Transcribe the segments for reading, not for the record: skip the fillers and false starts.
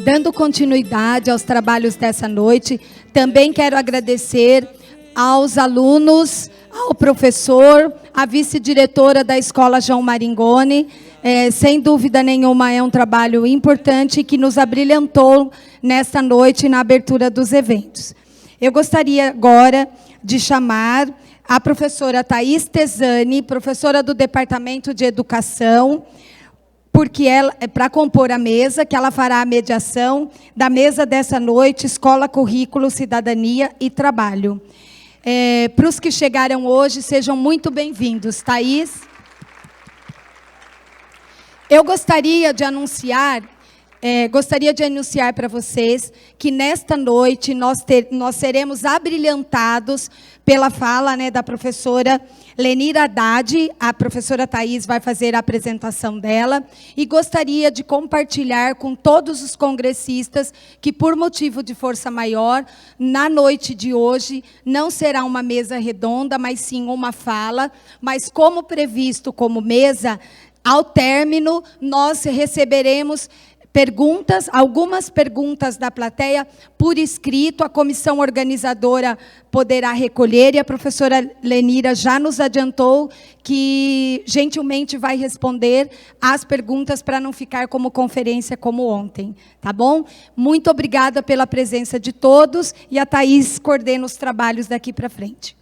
Dando continuidade aos trabalhos dessa noite, também quero agradecer aos alunos, ao professor, à vice-diretora da Escola João Maringoni. Sem dúvida nenhuma, é um trabalho importante que nos abrilhantou nesta noite, na abertura dos eventos. Eu gostaria agora de chamar a professora Thaís Tesani, professora do Departamento de Educação, porque ela, para compor a mesa, que ela fará a mediação da mesa dessa noite, Escola, Currículo, Cidadania e Trabalho. Para os que chegaram hoje, sejam muito bem-vindos. Thaís? Eu gostaria de anunciar para vocês que nesta noite nós seremos abrilhantados pela fala, da professora Lenira Haddad. A professora Thaís vai fazer a apresentação dela e gostaria de compartilhar com todos os congressistas que, por motivo de força maior, na noite de hoje não será uma mesa redonda, mas sim uma fala, mas como previsto como mesa, ao término nós receberemos algumas perguntas da plateia por escrito. A comissão organizadora poderá recolher e a professora Lenira já nos adiantou que gentilmente vai responder as perguntas para não ficar como conferência como ontem, tá bom? Muito obrigada pela presença de todos e a Thaís coordena os trabalhos daqui para frente.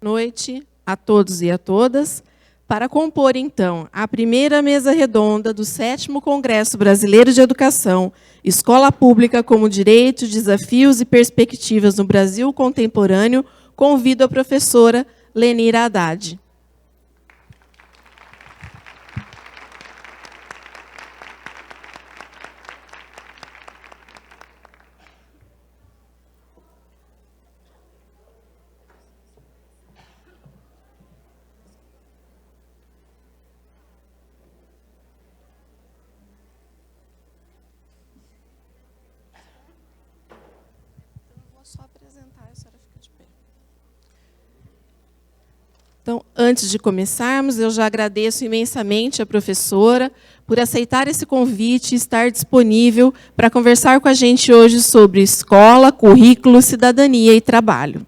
Boa noite a todos e a todas. Para compor, então, a primeira mesa redonda do 7º Congresso Brasileiro de Educação, Escola Pública como Direito, Desafios e Perspectivas no Brasil Contemporâneo, convido a professora Lenira Haddad. Então, antes de começarmos, eu já agradeço imensamente a professora por aceitar esse convite e estar disponível para conversar com a gente hoje sobre escola, currículo, cidadania e trabalho.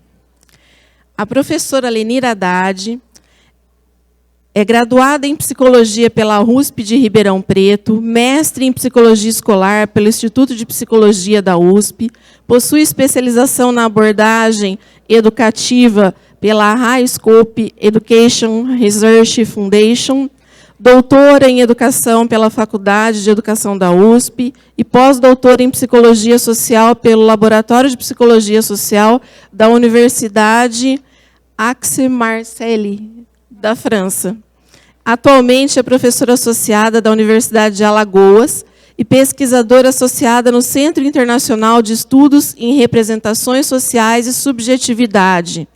A professora Lenira Haddad é graduada em Psicologia pela USP de Ribeirão Preto, mestre em Psicologia Escolar pelo Instituto de Psicologia da USP, possui especialização na abordagem educativa pela High Scope Education Research Foundation, doutora em Educação pela Faculdade de Educação da USP e pós-doutora em Psicologia Social pelo Laboratório de Psicologia Social da Universidade Aix-Marseille, da França. Atualmente é professora associada da Universidade de Alagoas e pesquisadora associada no Centro Internacional de Estudos em Representações Sociais e Subjetividade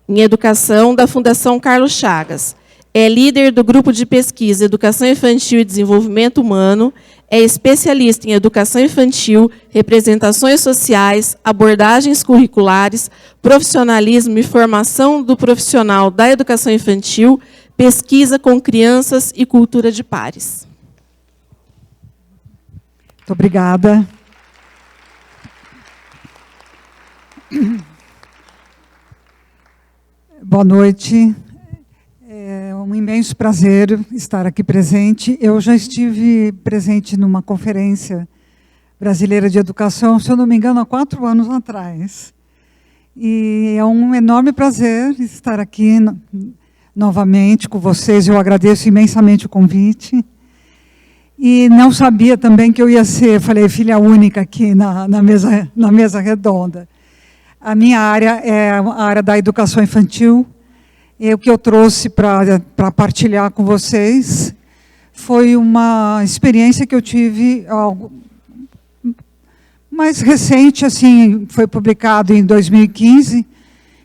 em Educação, da Fundação Carlos Chagas. É líder do Grupo de Pesquisa Educação Infantil e Desenvolvimento Humano, é especialista em Educação Infantil, Representações Sociais, Abordagens Curriculares, Profissionalismo e Formação do Profissional da Educação Infantil, Pesquisa com Crianças e Cultura de Pares. Muito obrigada. Boa noite. É um imenso prazer estar aqui presente. Eu já estive presente numa conferência brasileira de educação, se eu não me engano, há 4 anos atrás. E é um enorme prazer estar aqui novamente com vocês. Eu agradeço imensamente o convite. E não sabia também que eu ia ser, falei, filha única aqui na mesa redonda. A minha área é a área da educação infantil. E o que eu trouxe para partilhar com vocês foi uma experiência que eu tive algo mais recente, assim, foi publicado em 2015,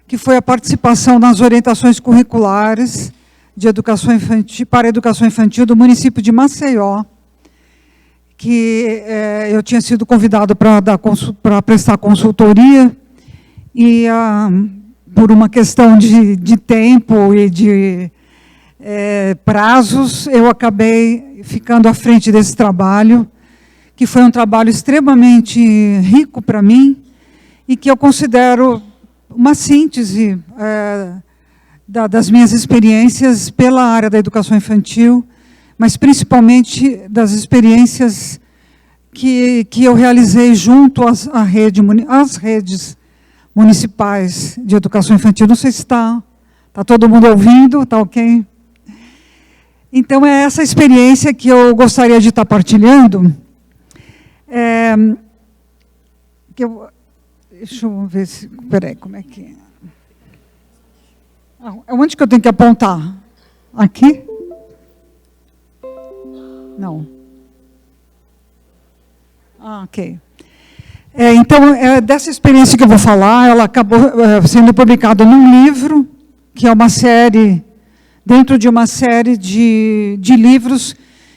que foi a participação nas orientações curriculares de educação infantil, para a educação infantil do município de Maceió, que eu tinha sido convidado para prestar consultoria. E por uma questão de tempo e de prazos, eu acabei ficando à frente desse trabalho, que foi um trabalho extremamente rico para mim e que eu considero uma síntese das minhas experiências pela área da educação infantil, mas principalmente das experiências que eu realizei junto às redes municipais de educação infantil. Não sei se está todo mundo ouvindo, está ok? Então, é essa experiência que eu gostaria de estar partilhando. Deixa eu ver se... Peraí, como é que... Onde que eu tenho que apontar? Aqui? Não. Ok. Então, dessa experiência que eu vou falar, ela acabou sendo publicada num livro, que é uma série, dentro de uma série de livros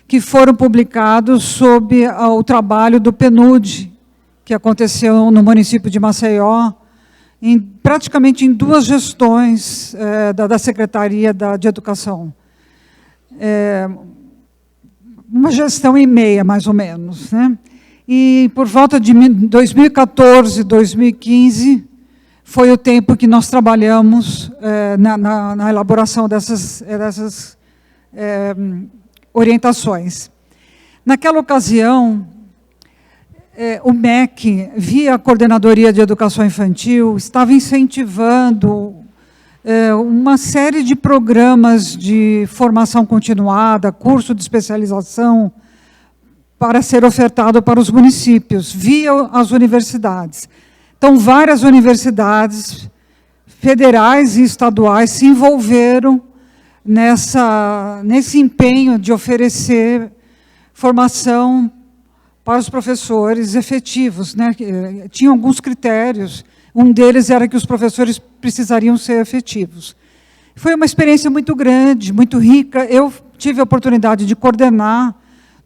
que foram publicados sob o trabalho do PNUD, que aconteceu no município de Maceió, praticamente em 2 gestões da Secretaria de Educação. Uma gestão e meia, mais ou menos, né? E por volta de 2014, 2015, foi o tempo que nós trabalhamos na elaboração dessas orientações. Naquela ocasião, o MEC, via a Coordenadoria de Educação Infantil, estava incentivando uma série de programas de formação continuada, curso de especialização, para ser ofertado para os municípios, via as universidades. Então, várias universidades federais e estaduais se envolveram nesse empenho de oferecer formação para os professores efetivos, né? Tinha alguns critérios, um deles era que os professores precisariam ser efetivos. Foi uma experiência muito grande, muito rica. Eu tive a oportunidade de coordenar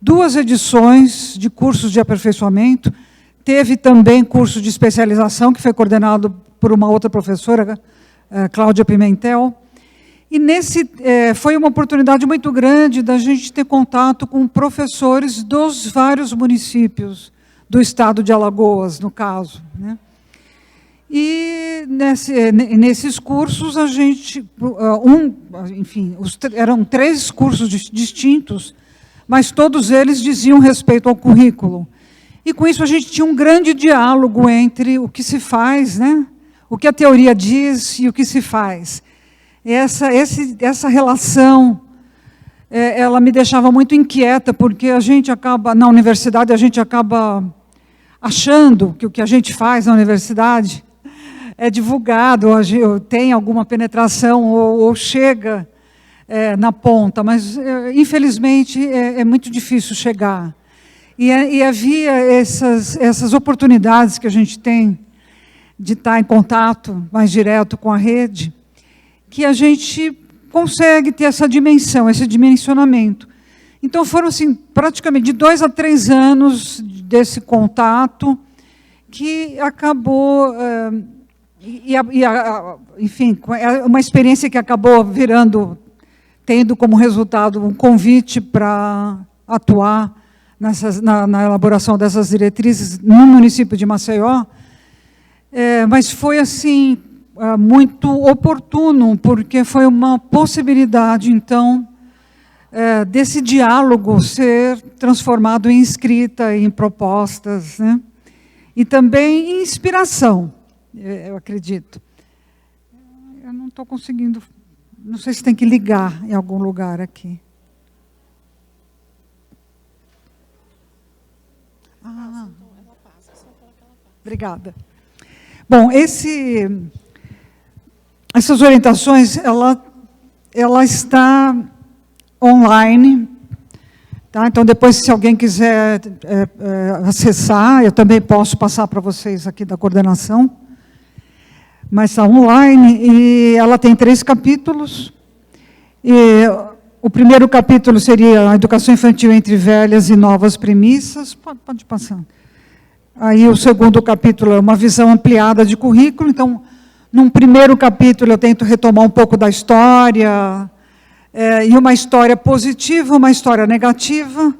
2 edições de cursos de aperfeiçoamento. Teve também curso de especialização, que foi coordenado por uma outra professora, Cláudia Pimentel. E foi uma oportunidade muito grande da gente ter contato com professores dos vários municípios do estado de Alagoas, no caso, né? E nesses cursos, a gente... enfim, eram 3 cursos distintos, mas todos eles diziam respeito ao currículo. E, com isso, a gente tinha um grande diálogo entre o que se faz, né? O que a teoria diz e o que se faz. Essa relação, ela me deixava muito inquieta, porque a gente acaba, na universidade, a gente acaba achando que o que a gente faz na universidade é divulgado, ou tem alguma penetração, ou chega na ponta, mas, infelizmente, é muito difícil chegar. E havia essas oportunidades que a gente tem de estar em contato mais direto com a rede, que a gente consegue ter essa dimensão, esse dimensionamento. Então, foram assim, praticamente de 2 a 3 anos desse contato, que acabou... enfim, uma experiência que acabou tendo como resultado um convite para atuar na elaboração dessas diretrizes no município de Maceió, mas foi assim muito oportuno, porque foi uma possibilidade, então, desse diálogo ser transformado em escrita, em propostas, né? E também em inspiração, eu acredito. Eu não estou conseguindo... Não sei se tem que ligar em algum lugar aqui. Obrigada. Bom, essas orientações, ela está online, tá? Então, depois, se alguém quiser acessar, eu também posso passar para vocês aqui da coordenação, mas está online, e ela tem 3 capítulos. E o primeiro capítulo seria a educação infantil entre velhas e novas premissas. Pode passar. Aí o segundo capítulo é uma visão ampliada de currículo. Então, num primeiro capítulo, eu tento retomar um pouco da história, e uma história positiva, uma história negativa,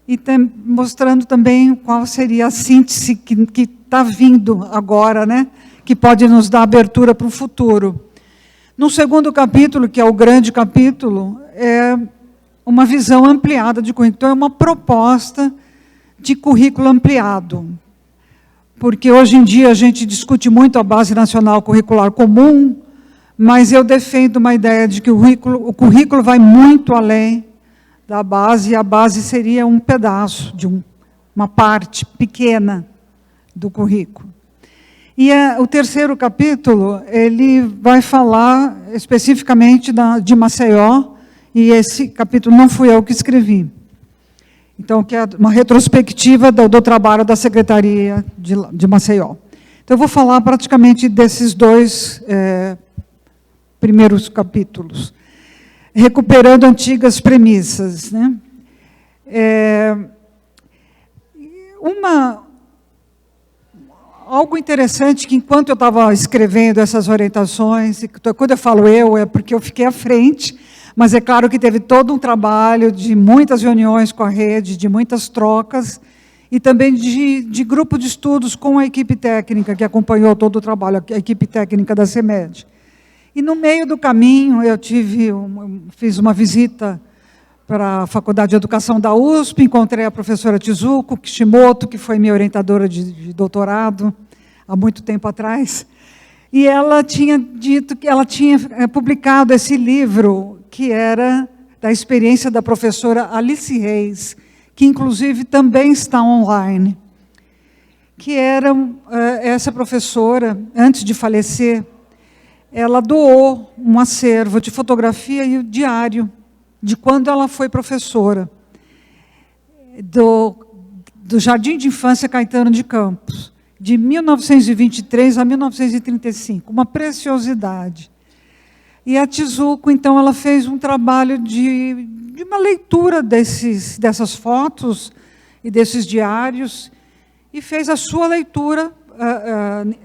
e mostrando também qual seria a síntese que está vindo agora, né, que pode nos dar abertura para o futuro. No segundo capítulo, que é o grande capítulo, é uma visão ampliada de currículo. Então, é uma proposta de currículo ampliado. Porque hoje em dia a gente discute muito a Base Nacional Curricular Comum, mas eu defendo uma ideia de que o currículo vai muito além da base, e a base seria um pedaço, de uma parte pequena do currículo. E o terceiro capítulo, ele vai falar especificamente de Maceió, e esse capítulo não fui eu que escrevi. Então, que é uma retrospectiva do trabalho da Secretaria de Maceió. Então, eu vou falar praticamente desses dois primeiros capítulos. Recuperando antigas premissas, né? Algo interessante que, enquanto eu estava escrevendo essas orientações, e quando eu falo é porque eu fiquei à frente, mas é claro que teve todo um trabalho de muitas reuniões com a rede, de muitas trocas, e também de grupo de estudos com a equipe técnica, que acompanhou todo o trabalho, a equipe técnica da CEMED. E, no meio do caminho, eu fiz uma visita para a Faculdade de Educação da USP, encontrei a professora Tizuko Kishimoto, que foi minha orientadora de doutorado, há muito tempo atrás, e ela tinha dito que ela tinha publicado esse livro, que era da experiência da professora Alice Reis, que, inclusive, também está online, que era essa professora, antes de falecer, ela doou um acervo de fotografia e o diário de quando ela foi professora do Jardim de Infância Caetano de Campos, de 1923 a 1935, uma preciosidade. E a Tizuko, então, ela fez um trabalho de uma leitura dessas fotos e desses diários, e fez a sua leitura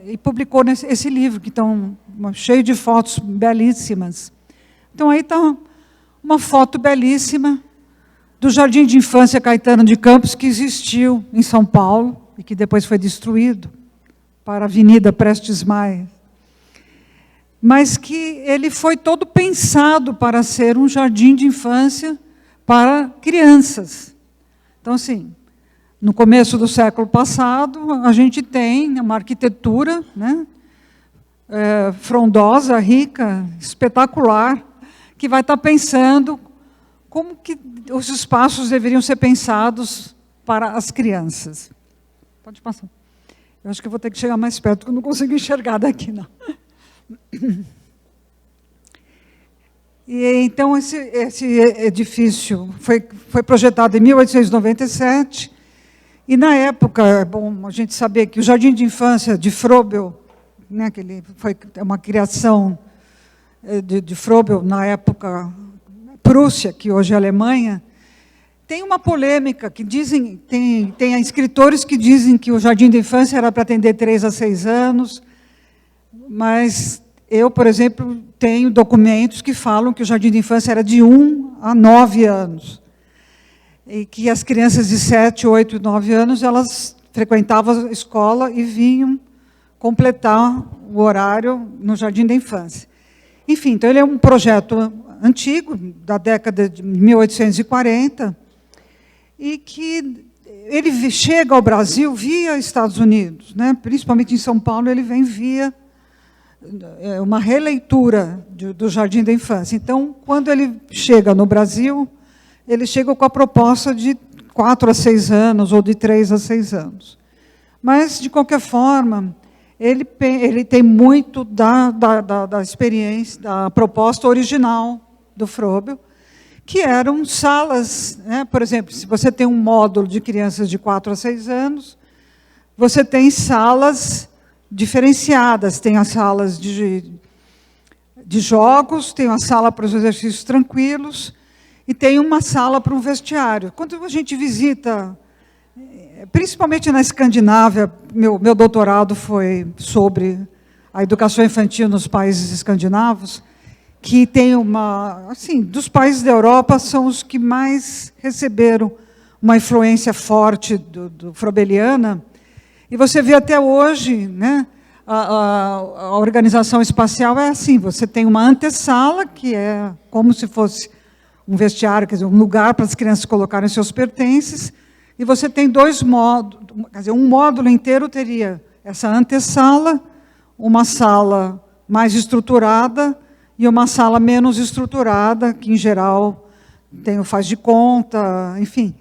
e publicou esse livro, que estão cheio de fotos belíssimas. Então, aí está uma foto belíssima do Jardim de Infância Caetano de Campos, que existiu em São Paulo, e que depois foi destruído para a Avenida Prestes Maia. Mas que ele foi todo pensado para ser um jardim de infância para crianças. Então, assim, no começo do século passado, a gente tem uma arquitetura, né, frondosa, rica, espetacular, que vai estar pensando como que os espaços deveriam ser pensados para as crianças. Pode passar. Eu acho que eu vou ter que chegar mais perto, porque eu não consigo enxergar daqui, não. E, então, esse edifício foi projetado em 1897, e, na época, é bom a gente saber que o Jardim de Infância de Froebel, né, que ele foi uma criação de Froebel, na época, Prússia, que hoje é Alemanha, tem uma polêmica, que dizem, tem escritores que dizem que o Jardim de Infância era para atender 3 a 6 anos, mas eu, por exemplo, tenho documentos que falam que o Jardim de Infância era de 1 a 9 anos, e que as crianças de 7, 8, 9 anos, elas frequentavam a escola e vinham completar o horário no Jardim da Infância. Enfim, então ele é um projeto antigo, da década de 1840, e que ele chega ao Brasil via Estados Unidos, né? Principalmente em São Paulo, ele vem via uma releitura do Jardim da Infância. Então, quando ele chega no Brasil, ele chega com a proposta de 4 a 6 anos, ou de 3 a 6 anos. Mas, de qualquer forma, ele tem muito da experiência, da proposta original do Froebel, que eram salas, né? Por exemplo, se você tem um módulo de crianças de 4 a 6 anos, você tem salas diferenciadas, tem as salas de jogos, tem uma sala para os exercícios tranquilos, e tem uma sala para um vestiário. Quando a gente visita, principalmente na Escandinávia, meu doutorado foi sobre a educação infantil nos países escandinavos, que tem uma... Assim, dos países da Europa, são os que mais receberam uma influência forte do Frobeliana. E você vê até hoje, né, a organização espacial é assim, você tem uma antessala, que é como se fosse um vestiário, quer dizer, um lugar para as crianças colocarem seus pertences, e você tem dois módulos, quer dizer, um módulo inteiro teria essa antessala, uma sala mais estruturada e uma sala menos estruturada, que, em geral, tem o faz de conta, enfim.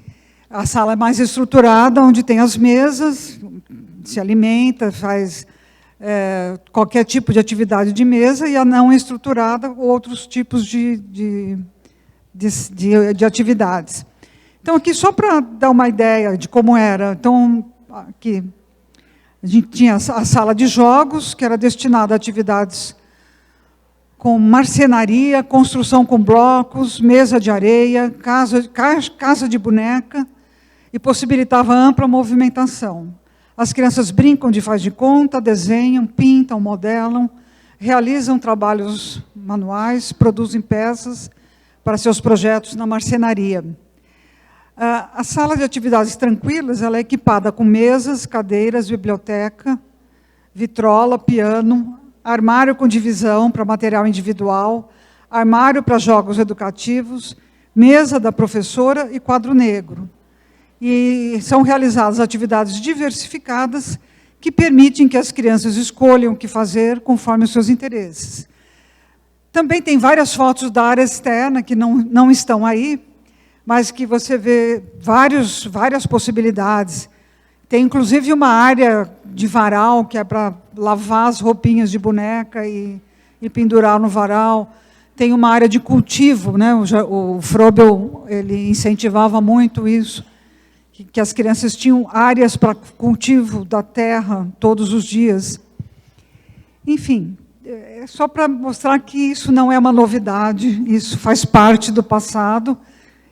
A sala é mais estruturada, onde tem as mesas, se alimenta, faz qualquer tipo de atividade de mesa, e a não estruturada, outros tipos de atividades. Então, aqui, só para dar uma ideia de como era, então, aqui, a gente tinha a sala de jogos, que era destinada a atividades com marcenaria, construção com blocos, mesa de areia, casa de boneca, e possibilitava ampla movimentação. As crianças brincam de faz de conta, desenham, pintam, modelam, realizam trabalhos manuais, produzem peças para seus projetos na marcenaria. A sala de atividades tranquilas, ela é equipada com mesas, cadeiras, biblioteca, vitrola, piano, armário com divisão para material individual, armário para jogos educativos, mesa da professora e quadro negro. E são realizadas atividades diversificadas que permitem que as crianças escolham o que fazer conforme os seus interesses. Também tem várias fotos da área externa que não estão aí, mas que você vê várias possibilidades. Tem, inclusive, uma área de varal, que é para lavar as roupinhas de boneca e pendurar no varal. Tem uma área de cultivo, né? O Frobel, ele incentivava muito isso, que as crianças tinham áreas para cultivo da terra todos os dias. Enfim, é só para mostrar que isso não é uma novidade, isso faz parte do passado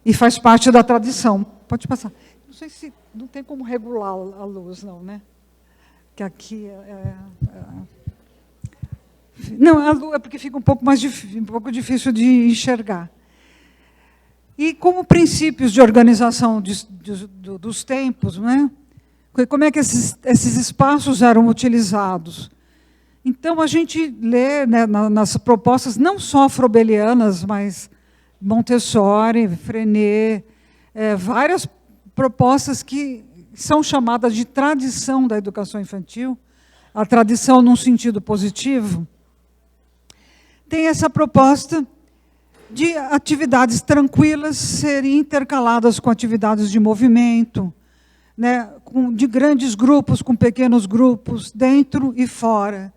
e faz parte da tradição. Pode passar. Não sei se não tem como regular a luz, não, né? Que aqui não, a luz é porque fica um pouco difícil de enxergar. E como princípios de organização dos tempos, né? Como é que esses espaços eram utilizados? Então, a gente lê, né, nas propostas, não só frobelianas, mas Montessori, Freinet, várias propostas que são chamadas de tradição da educação infantil, a tradição num sentido positivo. Tem essa proposta de atividades tranquilas serem intercaladas com atividades de movimento, né, de grandes grupos com pequenos grupos, dentro e fora.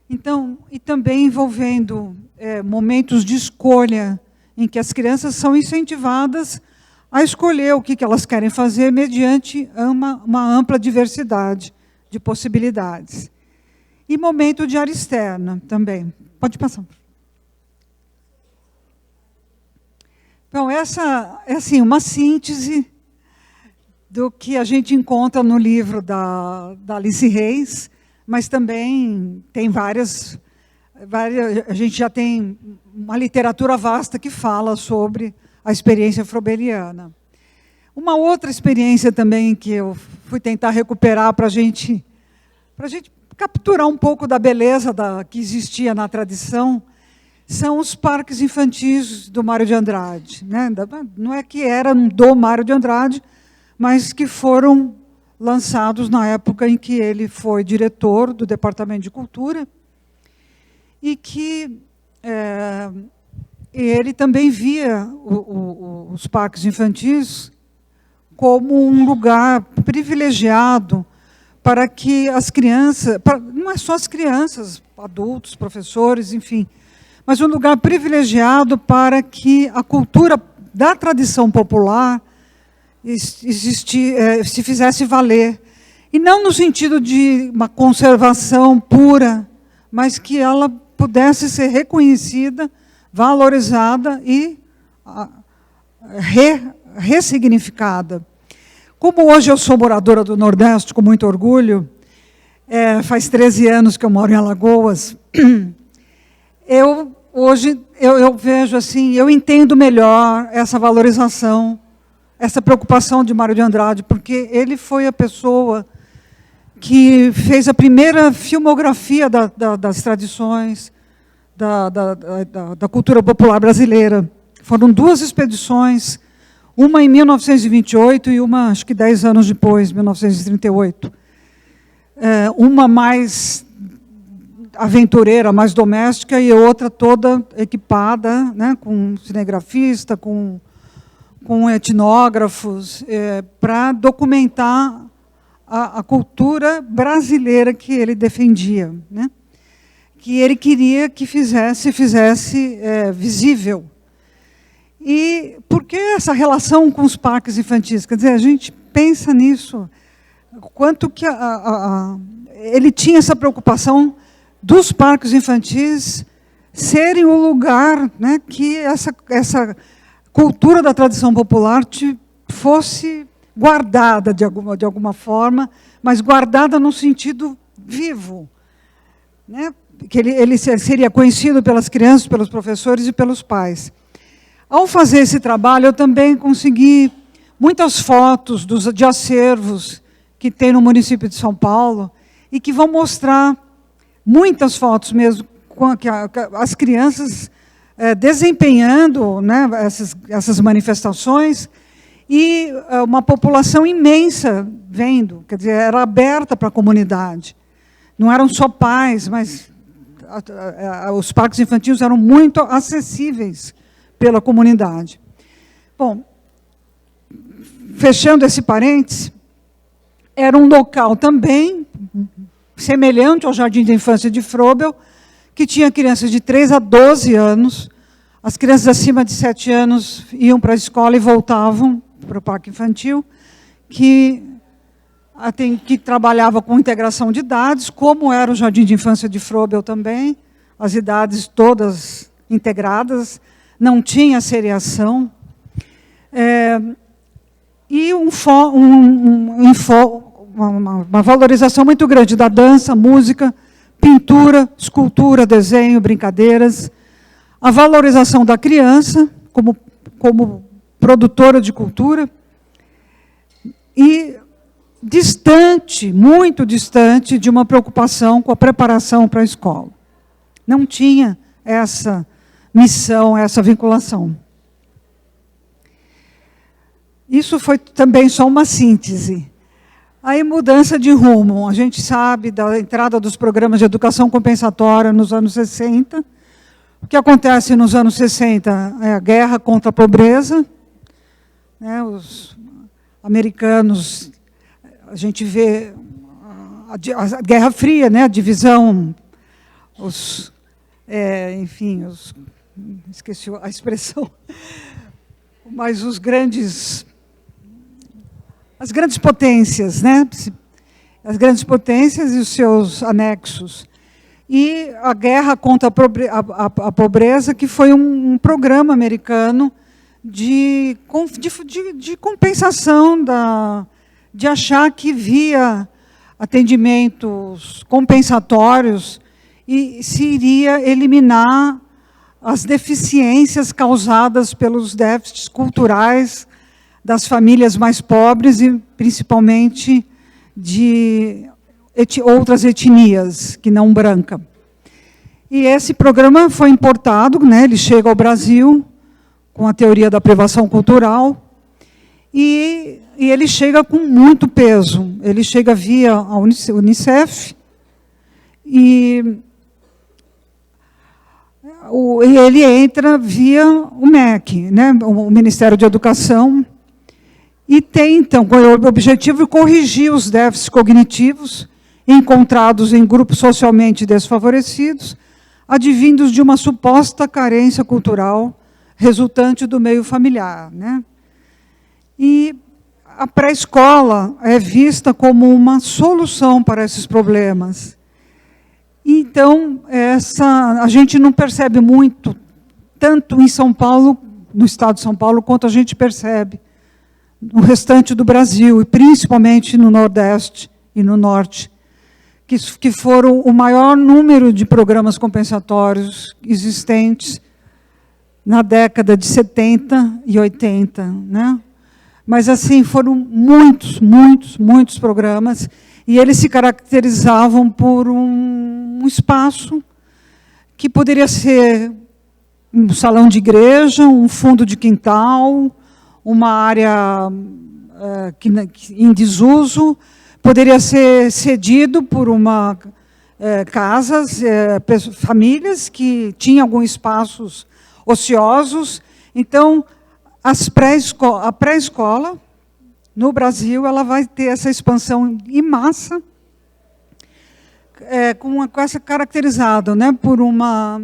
Então, e também envolvendo momentos de escolha, em que as crianças são incentivadas a escolher o que elas querem fazer mediante uma ampla diversidade de possibilidades. E momento de área externa também. Pode passar. Então, essa é assim, uma síntese do que a gente encontra no livro da Alice Reis, mas também tem várias... A gente já tem uma literatura vasta que fala sobre a experiência frobeliana. Uma outra experiência também que eu fui tentar recuperar para a gente capturar um pouco da beleza que existia na tradição, são os parques infantis do Mário de Andrade, né? Não é que eram do Mário de Andrade, mas que foram lançados na época em que ele foi diretor do Departamento de Cultura, e que ele também via os parques infantis como um lugar privilegiado para que as crianças, não é só as crianças, adultos, professores, enfim, mas um lugar privilegiado para que a cultura da tradição popular se fizesse valer. E não no sentido de uma conservação pura, mas que ela pudesse ser reconhecida, valorizada e ressignificada. Como hoje eu sou moradora do Nordeste, com muito orgulho, faz 13 anos que eu moro em Alagoas, eu hoje eu vejo assim, eu entendo melhor essa valorização, essa preocupação de Mário de Andrade, porque ele foi a pessoa que fez a primeira filmografia das tradições da cultura popular brasileira. Foram 2 expedições, uma em 1928 e uma, acho que 10 anos depois, 1938. Uma mais aventureira, mais doméstica, e outra toda equipada, né, com cinegrafista, com etnógrafos, para documentar a cultura brasileira que ele defendia, né? Que ele queria que fizesse visível. E por que essa relação com os parques infantis? Quer dizer, a gente pensa nisso, quanto que ele tinha essa preocupação dos parques infantis serem o lugar, né, que essa cultura da tradição popular fosse guardada de alguma forma, mas guardada no sentido vivo, né? Que ele seria conhecido pelas crianças, pelos professores e pelos pais. Ao fazer esse trabalho, eu também consegui muitas fotos de acervos que tem no município de São Paulo e que vão mostrar muitas fotos mesmo com as crianças desempenhando, né, essas manifestações, e uma população imensa vendo, quer dizer, era aberta para a comunidade. Não eram só pais, mas os parques infantis eram muito acessíveis pela comunidade. Bom, fechando esse parêntese, era um local também semelhante ao Jardim de Infância de Frobel, que tinha crianças de 3 a 12 anos. As crianças acima de 7 anos iam para a escola e voltavam para o parque infantil, que trabalhava com integração de idades, como era o Jardim de Infância de Frobel também, as idades todas integradas, não tinha seriação. E uma valorização muito grande da dança, música, pintura, escultura, desenho, brincadeiras, a valorização da criança como produtora de cultura, e distante, muito distante, de uma preocupação com a preparação para a escola. Não tinha essa missão, essa vinculação. Isso foi também só uma síntese. Aí, mudança de rumo. A gente sabe da entrada dos programas de educação compensatória nos anos 60. O que acontece nos anos 60 é a guerra contra a pobreza. Né, os americanos, a gente vê a Guerra Fria, né, a divisão, esqueci a expressão, mas as grandes potências, né, as grandes potências e os seus anexos. E a guerra contra a pobreza, que foi um programa americano de compensação, de achar que via atendimentos compensatórios e se iria eliminar as deficiências causadas pelos déficits culturais das famílias mais pobres e, principalmente, de outras etnias, que não branca. E esse programa foi importado, né, ele chega ao Brasil com a teoria da privação cultural, e ele chega com muito peso. Ele chega via a Unicef, e ele entra via o MEC, né, o Ministério da Educação, e tem, então, o objetivo de corrigir os déficits cognitivos encontrados em grupos socialmente desfavorecidos, advindos de uma suposta carência cultural resultante do meio familiar, né? E a pré-escola é vista como uma solução para esses problemas. Então, a gente não percebe muito, tanto em São Paulo, no estado de São Paulo, quanto a gente percebe no restante do Brasil, e principalmente no Nordeste e no Norte, que foram o maior número de programas compensatórios existentes na década de 70 e 80, né? Mas, assim, foram muitos programas, e eles se caracterizavam por um espaço que poderia ser um salão de igreja, um fundo de quintal, uma área em desuso, poderia ser cedido por casas, famílias que tinham alguns espaços ociosos. Então, a pré-escola, no Brasil, ela vai ter essa expansão em massa, com essa caracterizada, né, por uma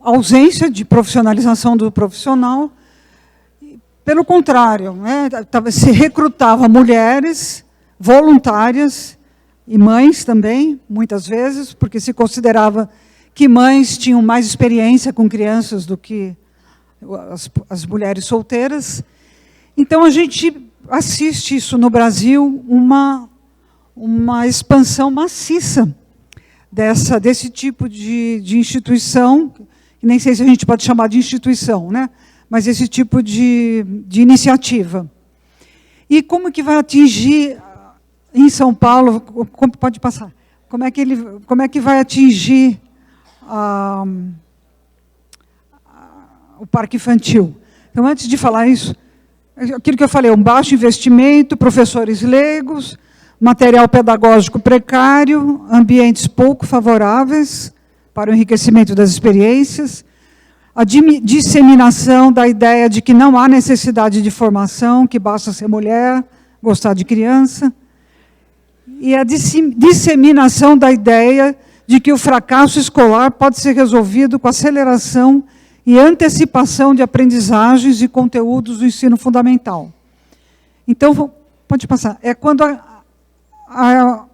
ausência de profissionalização do profissional. Pelo contrário, né, se recrutava mulheres voluntárias e mães também, muitas vezes, porque se considerava que mães tinham mais experiência com crianças do que as mulheres solteiras. Então, a gente assiste isso no Brasil, uma expansão maciça desse tipo de instituição, que nem sei se a gente pode chamar de instituição, né? Mas esse tipo de iniciativa. E como que vai atingir, em São Paulo, pode passar, como é que vai atingir o parque infantil? Então, antes de falar isso, aquilo que eu falei, um baixo investimento, professores leigos, material pedagógico precário, ambientes pouco favoráveis para o enriquecimento das experiências, a disseminação da ideia de que não há necessidade de formação, que basta ser mulher, gostar de criança, e a disseminação da ideia de que o fracasso escolar pode ser resolvido com aceleração e antecipação de aprendizagens e conteúdos do ensino fundamental. Então, pode passar. É quando a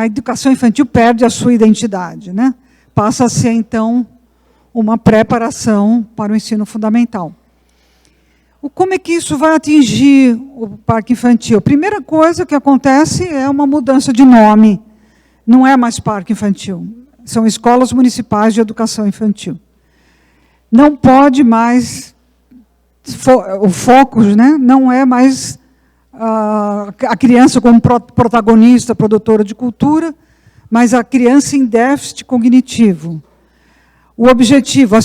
educação infantil perde a sua identidade, né? Passa a ser, então, uma preparação para o ensino fundamental. Como é que isso vai atingir o parque infantil? A primeira coisa que acontece é uma mudança de nome. Não é mais parque infantil, são escolas municipais de educação infantil. Não pode mais, o foco, né, não é mais a criança como protagonista, produtora de cultura, mas a criança em déficit cognitivo. O objetivo,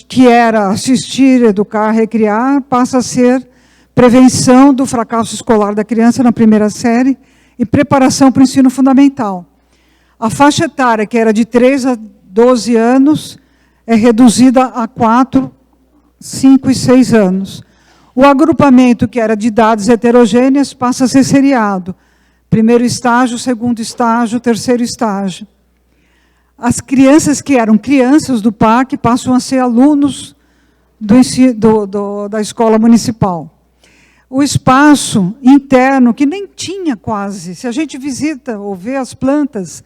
que era assistir, educar, recriar, passa a ser prevenção do fracasso escolar da criança na primeira série e preparação para o ensino fundamental. A faixa etária, que era de 3 a 12 anos, é reduzida a 4, 5 e 6 anos. O agrupamento, que era de idades heterogêneas, passa a ser seriado. Primeiro estágio, segundo estágio, terceiro estágio. As crianças que eram crianças do parque passam a ser alunos da escola municipal. O espaço interno, que nem tinha quase, se a gente visita ou vê as plantas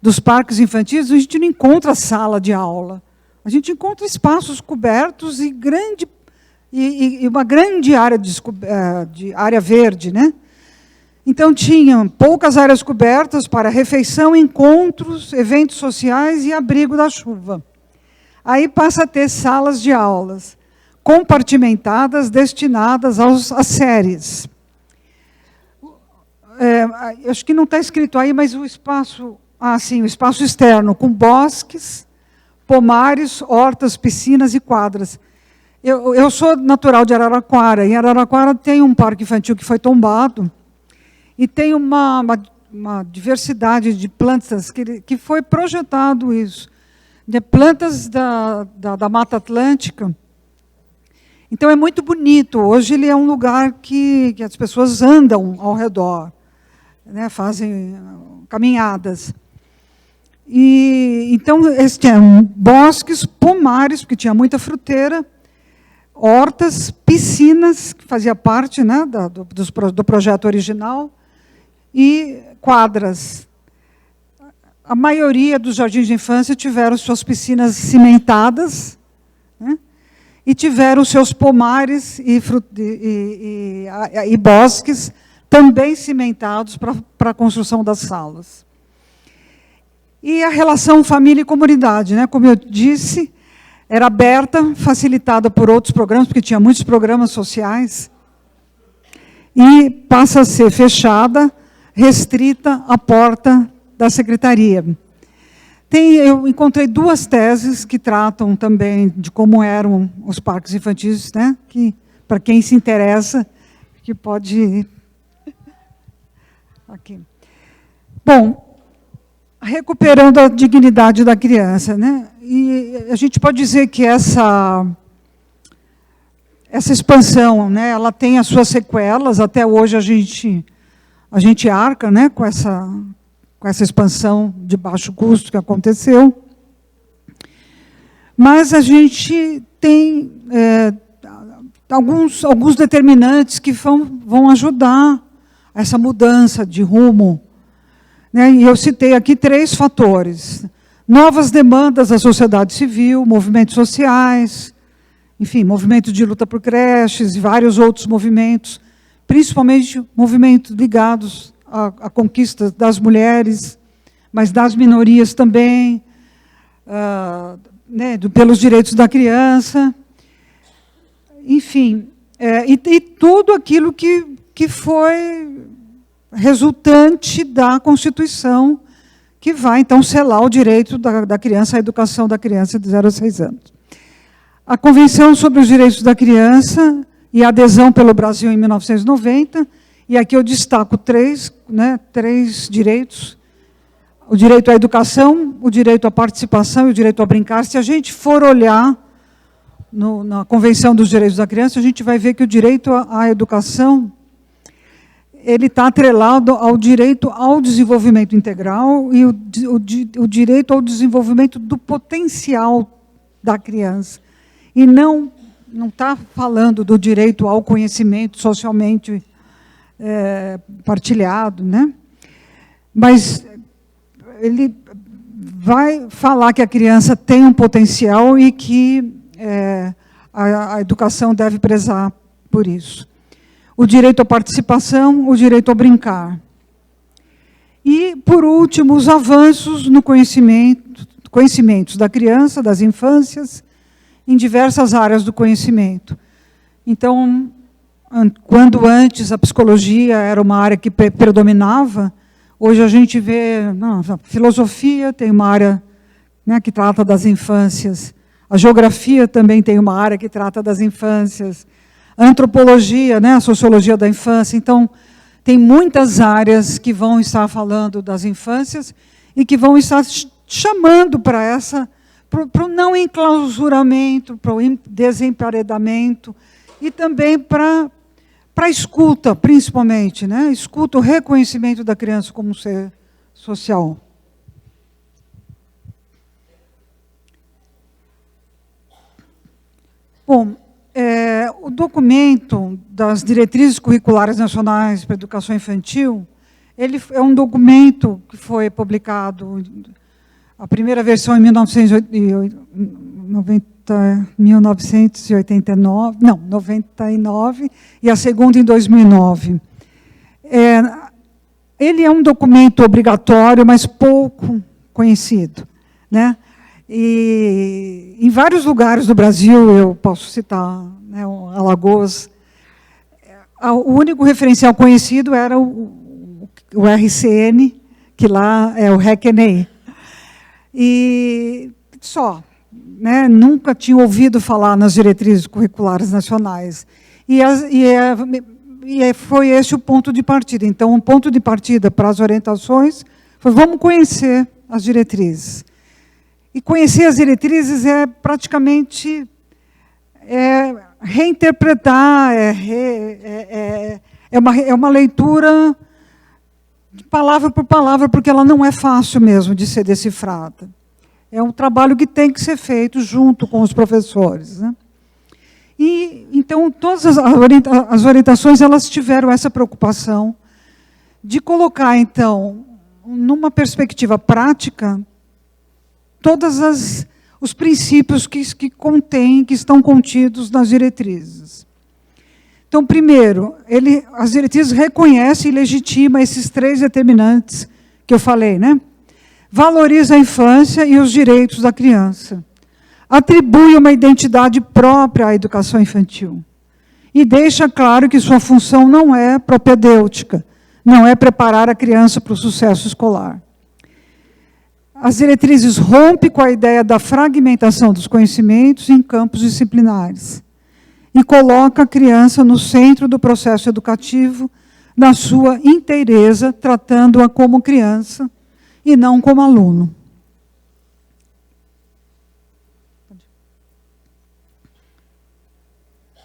dos parques infantis, a gente não encontra sala de aula. A gente encontra espaços cobertos e uma grande área de área verde, né? Então, tinham poucas áreas cobertas para refeição, encontros, eventos sociais e abrigo da chuva. Aí passa a ter salas de aulas compartimentadas, destinadas às séries. Acho que não está escrito aí, mas o espaço, sim, o espaço externo, com bosques, pomares, hortas, piscinas e quadras. Eu sou natural de Araraquara. Em Araraquara tem um parque infantil que foi tombado, e tem uma diversidade de plantas que foi projetado isso, de plantas da Mata Atlântica. Então, é muito bonito. Hoje, ele é um lugar que as pessoas andam ao redor, né, fazem caminhadas. Então, tinham bosques, pomares, porque tinha muita fruteira, hortas, piscinas, que fazia parte, né, do projeto original, e quadras. A maioria dos jardins de infância tiveram suas piscinas cimentadas, né, e tiveram seus pomares e bosques também cimentados para a construção das salas. E a relação família e comunidade, né? Como eu disse, era aberta, facilitada por outros programas, porque tinha muitos programas sociais, e passa a ser fechada, restrita à porta da secretaria. Eu encontrei 2 teses que tratam também de como eram os parques infantis, né? Que, para quem se interessa, que pode... Aqui. Bom, recuperando a dignidade da criança, né? E a gente pode dizer que essa expansão, né, ela tem as suas sequelas. Até hoje a gente arca, né, com essa expansão de baixo custo que aconteceu. Mas a gente tem alguns determinantes que vão ajudar essa mudança de rumo, né? E eu citei aqui 3 fatores. Novas demandas da sociedade civil, movimentos sociais, enfim, movimento de luta por creches e vários outros movimentos, principalmente movimentos ligados à conquista das mulheres, mas das minorias também, né, pelos direitos da criança, enfim, e tudo aquilo que foi resultante da Constituição, que vai, então, selar o direito da criança à educação da criança de 0 a 6 anos. A Convenção sobre os Direitos da Criança e a adesão pelo Brasil em 1990, e aqui eu destaco 3 direitos: o direito à educação, o direito à participação e o direito a brincar. Se a gente for olhar na Convenção dos Direitos da Criança, a gente vai ver que o direito à educação ele está atrelado ao direito ao desenvolvimento integral e o direito ao desenvolvimento do potencial da criança. E não está falando do direito ao conhecimento socialmente partilhado, né? Mas ele vai falar que a criança tem um potencial e que a educação deve prezar por isso. O direito à participação, o direito a brincar. E, por último, os avanços no conhecimentos da criança, das infâncias, em diversas áreas do conhecimento. Então, quando antes a psicologia era uma área que predominava, hoje a gente vê, a filosofia tem uma área, né, que trata das infâncias, a geografia também tem uma área que trata das infâncias, a antropologia, né, a sociologia da infância. Então, tem muitas áreas que vão estar falando das infâncias e que vão estar chamando para o não enclausuramento, para o desemparedamento e também para a escuta, principalmente, né? Escuta, o reconhecimento da criança como um ser social. Bom, o documento das Diretrizes Curriculares Nacionais para a Educação Infantil, ele é um documento que foi publicado, a primeira versão em 1999, e a segunda em 2009. Ele é um documento obrigatório, mas pouco conhecido, né? E em vários lugares do Brasil, eu posso citar, né, Alagoas, o único referencial conhecido era o RCN, que lá é o RECNEI. E só, né, nunca tinha ouvido falar nas diretrizes curriculares nacionais. Foi esse o ponto de partida. Então, um ponto de partida para as orientações foi: vamos conhecer as diretrizes. E conhecer as diretrizes é praticamente reinterpretar, é uma leitura de palavra por palavra, porque ela não é fácil mesmo de ser decifrada. É um trabalho que tem que ser feito junto com os professores, né? E, então, todas as orientações, elas tiveram essa preocupação de colocar, então, numa perspectiva prática, todos os princípios que estão contidos nas diretrizes. Então, primeiro, as diretrizes reconhecem e legitimam esses 3 determinantes que eu falei, né? Valoriza a infância e os direitos da criança. Atribui uma identidade própria à educação infantil. E deixa claro que sua função não é propedêutica, não é preparar a criança para o sucesso escolar. As diretrizes rompem com a ideia da fragmentação dos conhecimentos em campos disciplinares e coloca a criança no centro do processo educativo, na sua inteireza, tratando-a como criança e não como aluno.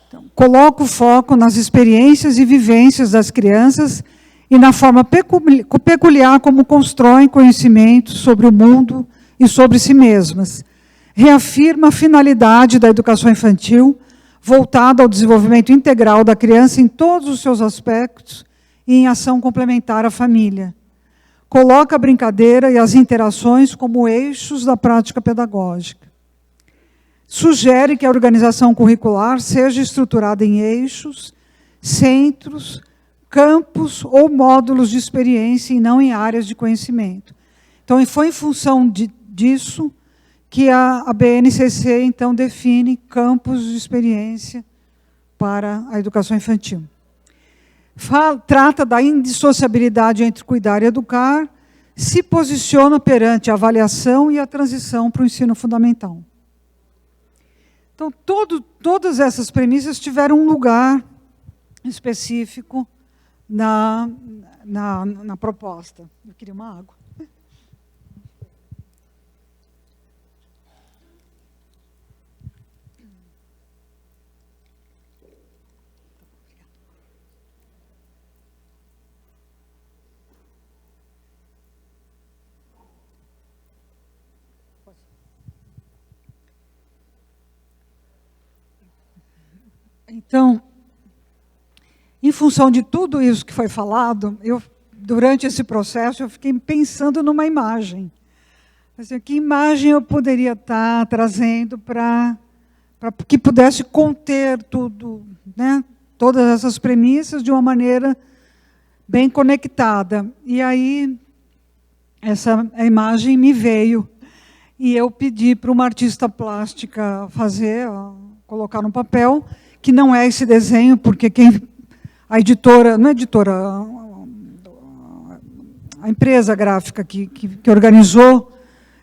Então, coloca o foco nas experiências e vivências das crianças e na forma peculiar como constroem conhecimentos sobre o mundo e sobre si mesmas. Reafirma a finalidade da educação infantil, voltada ao desenvolvimento integral da criança em todos os seus aspectos e em ação complementar à família. Coloca a brincadeira e as interações como eixos da prática pedagógica. Sugere que a organização curricular seja estruturada em eixos, centros, campos ou módulos de experiência e não em áreas de conhecimento. Então, foi em função disso que a BNCC, então, define campos de experiência para a educação infantil. Trata da indissociabilidade entre cuidar e educar, se posiciona perante a avaliação e a transição para o ensino fundamental. Então, todas essas premissas tiveram um lugar específico na proposta. Eu queria uma água. Então, em função de tudo isso que foi falado, durante esse processo, eu fiquei pensando numa imagem. Assim, que imagem eu poderia estar trazendo para que pudesse conter tudo, né? Todas essas premissas de uma maneira bem conectada. E aí, essa imagem me veio. E eu pedi para uma artista plástica colocar no papel, que não é esse desenho, porque a editora, não é editora, a empresa gráfica que organizou,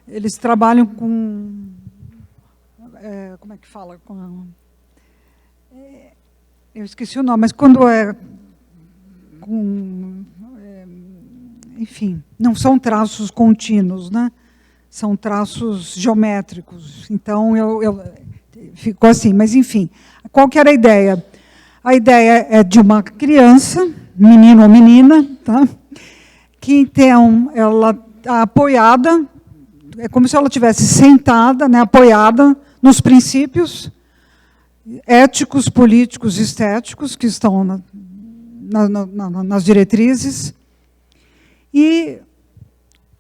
eles trabalham com, como é que fala? Eu esqueci o nome, mas quando enfim, não são traços contínuos, né? São traços geométricos. Então, ficou assim, mas enfim. Qual que era a ideia? A ideia é de uma criança, menino ou menina, tá? Que então ela está apoiada, é como se ela estivesse sentada, né, apoiada nos princípios éticos, políticos e estéticos que estão nas diretrizes. E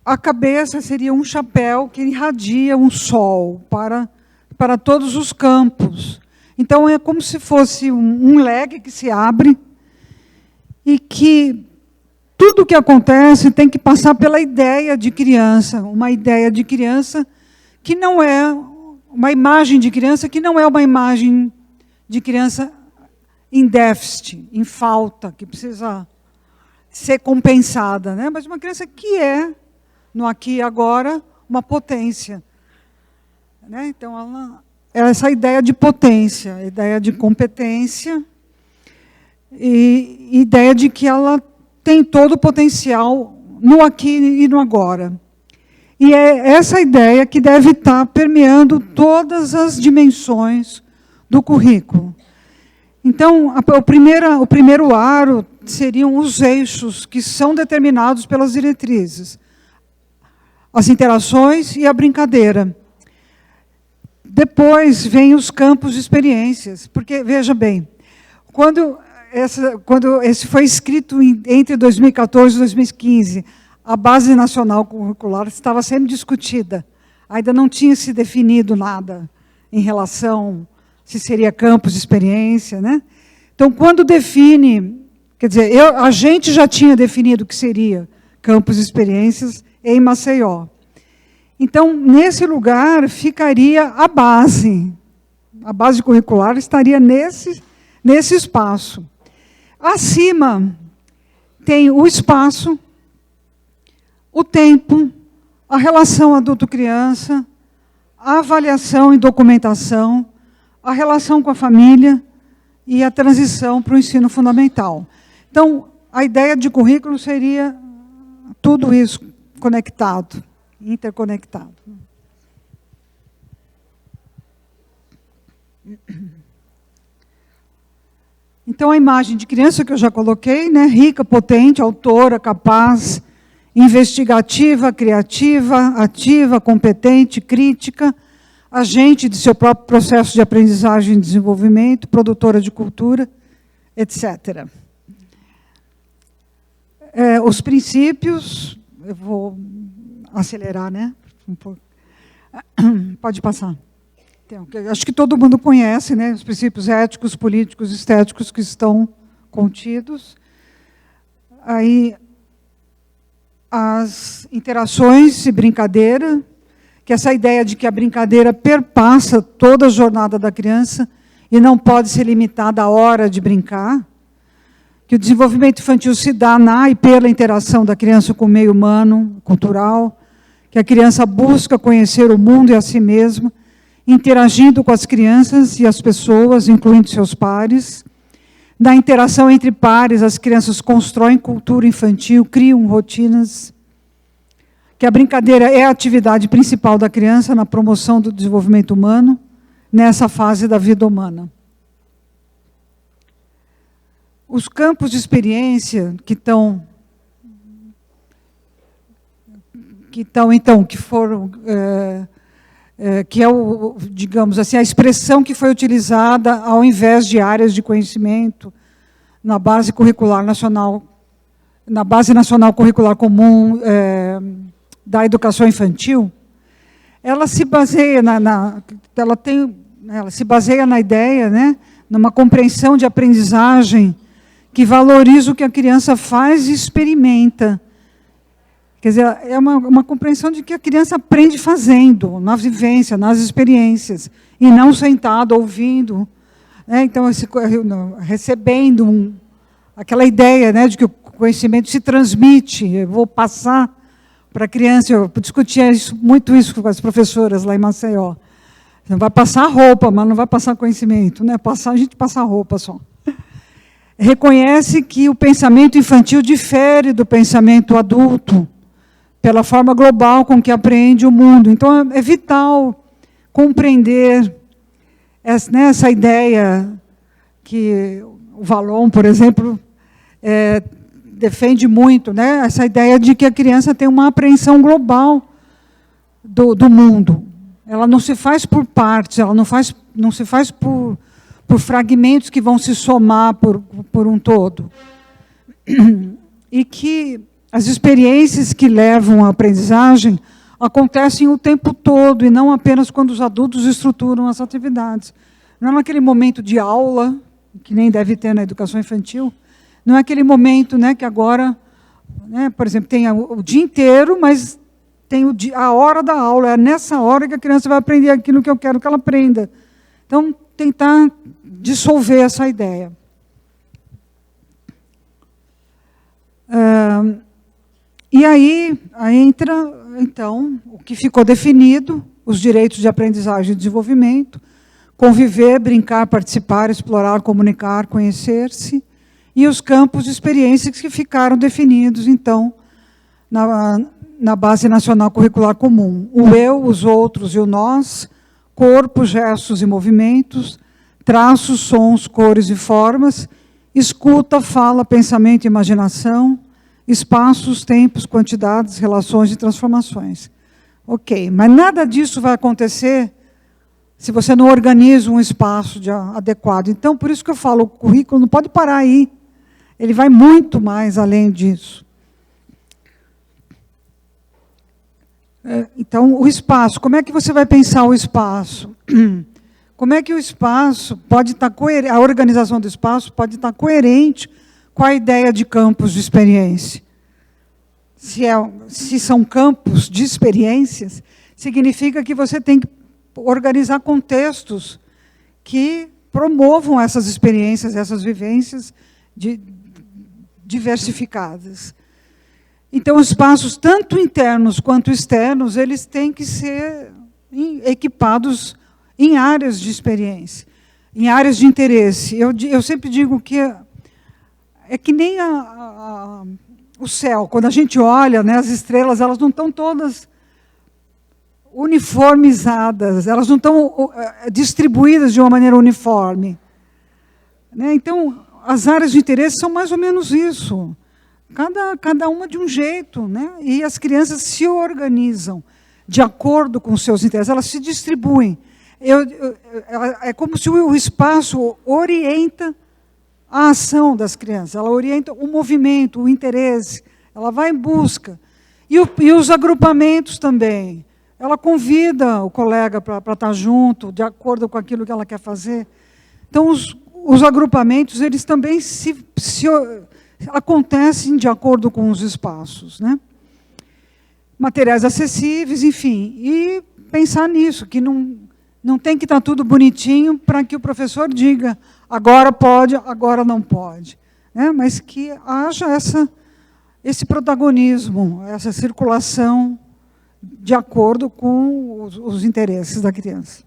a cabeça seria um chapéu que irradia um sol para todos os campos. Então, é como se fosse um leque que se abre e que tudo o que acontece tem que passar pela ideia de criança, uma ideia de criança que não é uma imagem de criança, que não é uma imagem de criança em déficit, em falta, que precisa ser compensada, né? Mas uma criança que é, no aqui e agora, uma potência. Né? Então, essa ideia de potência, ideia de competência e ideia de que ela tem todo o potencial no aqui e no agora. E é essa ideia que deve estar permeando todas as dimensões do currículo. Então, o primeiro aro seriam os eixos que são determinados pelas diretrizes. As interações e a brincadeira. Depois vem os campos de experiências, porque, veja bem, quando esse foi escrito entre 2014 e 2015, a Base Nacional Curricular estava sendo discutida, ainda não tinha se definido nada em relação se seria campos de experiência, né? Então, quando define, quer dizer, a gente já tinha definido o que seria campus de experiências em Maceió. Então, nesse lugar ficaria a base curricular estaria nesse espaço. Acima tem o espaço, o tempo, a relação adulto-criança, a avaliação e documentação, a relação com a família e a transição para o ensino fundamental. Então, a ideia de currículo seria tudo isso conectado, interconectado. Então, a imagem de criança que eu já coloquei, né, rica, potente, autora, capaz, investigativa, criativa, ativa, competente, crítica, agente de seu próprio processo de aprendizagem e desenvolvimento, produtora de cultura, etc. Os princípios, eu vou acelerar, né? Pode passar. Acho que todo mundo conhece, né, os princípios éticos, políticos, estéticos que estão contidos. Aí, as interações e brincadeira, que essa ideia de que a brincadeira perpassa toda a jornada da criança e não pode ser limitada à hora de brincar, que o desenvolvimento infantil se dá na e pela interação da criança com o meio humano, cultural, que a criança busca conhecer o mundo e a si mesma, interagindo com as crianças e as pessoas, incluindo seus pares. Da interação entre pares, as crianças constroem cultura infantil, criam rotinas. Que a brincadeira é a atividade principal da criança na promoção do desenvolvimento humano, nessa fase da vida humana. Os campos de experiência que foram... que é, digamos assim, a expressão que foi utilizada ao invés de áreas de conhecimento na base curricular nacional, na base nacional curricular comum da educação infantil, ela se baseia ela se baseia na ideia, né, numa compreensão de aprendizagem que valoriza o que a criança faz e experimenta. Quer dizer, é uma compreensão de que a criança aprende fazendo, na vivência, nas experiências, e não sentado, ouvindo. Né? Então, recebendo aquela ideia, né, de que o conhecimento se transmite. Eu vou passar para a criança, eu discutia muito isso com as professoras lá em Maceió. Você vai passar roupa, mas não vai passar conhecimento. Né? A gente passa roupa só. Reconhece que o pensamento infantil difere do pensamento adulto, pela forma global com que aprende o mundo. Então, é vital compreender essa ideia que o Vallon, por exemplo, defende muito, né? Essa ideia de que a criança tem uma apreensão global do mundo. Ela não se faz por partes, ela não se faz por fragmentos que vão se somar por um todo. E que as experiências que levam à aprendizagem acontecem o tempo todo, e não apenas quando os adultos estruturam as atividades. Não é naquele momento de aula, que nem deve ter na educação infantil, não é aquele momento, né, que agora, né, por exemplo, tem o dia inteiro, mas tem a hora da aula, é nessa hora que a criança vai aprender aquilo que eu quero que ela aprenda. Então, tentar dissolver essa ideia. E aí entra, então, o que ficou definido, os direitos de aprendizagem e desenvolvimento, conviver, brincar, participar, explorar, comunicar, conhecer-se, e os campos de experiências que ficaram definidos, então, na Base Nacional Curricular Comum. O eu, os outros e o nós, corpo, gestos e movimentos, traços, sons, cores e formas, escuta, fala, pensamento e imaginação, espaços, tempos, quantidades, relações e transformações. Ok, mas nada disso vai acontecer se você não organiza um espaço adequado. Então, por isso que eu falo, o currículo não pode parar aí. Ele vai muito mais além disso. Então, o espaço, como é que você vai pensar o espaço? Como é que o espaço pode estar coerente, a organização do espaço pode estar coerente com a ideia de campos de experiência? Se são campos de experiências, significa que você tem que organizar contextos que promovam essas experiências, essas vivências diversificadas. Então, os espaços, tanto internos quanto externos, eles têm que ser equipados em áreas de experiência, em áreas de interesse. Eu sempre digo que é que nem o céu. Quando a gente olha, né, as estrelas, elas não estão todas uniformizadas, elas não estão distribuídas de uma maneira uniforme. Né? Então, as áreas de interesse são mais ou menos isso. Cada uma de um jeito. Né? E as crianças se organizam de acordo com os seus interesses, elas se distribuem. É como se o espaço orienta a ação das crianças, ela orienta o movimento, o interesse, ela vai em busca. E os agrupamentos também. Ela convida o colega para estar junto, de acordo com aquilo que ela quer fazer. Então, os agrupamentos, eles também acontecem de acordo com os espaços. Né? Materiais acessíveis, enfim. E pensar nisso, que não tem que estar tudo bonitinho para que o professor diga agora pode, agora não pode. Né? Mas que haja esse protagonismo, essa circulação de acordo com os interesses da criança.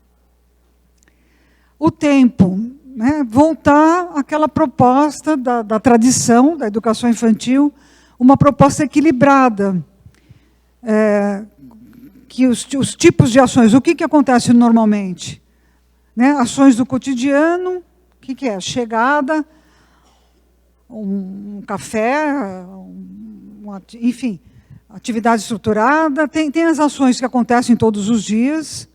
O tempo, né? Voltar àquela proposta da tradição, da educação infantil, uma proposta equilibrada, que os tipos de ações, o que acontece normalmente? Né? Ações do cotidiano, o que é? Chegada, um café, enfim, atividade estruturada, tem as ações que acontecem todos os dias,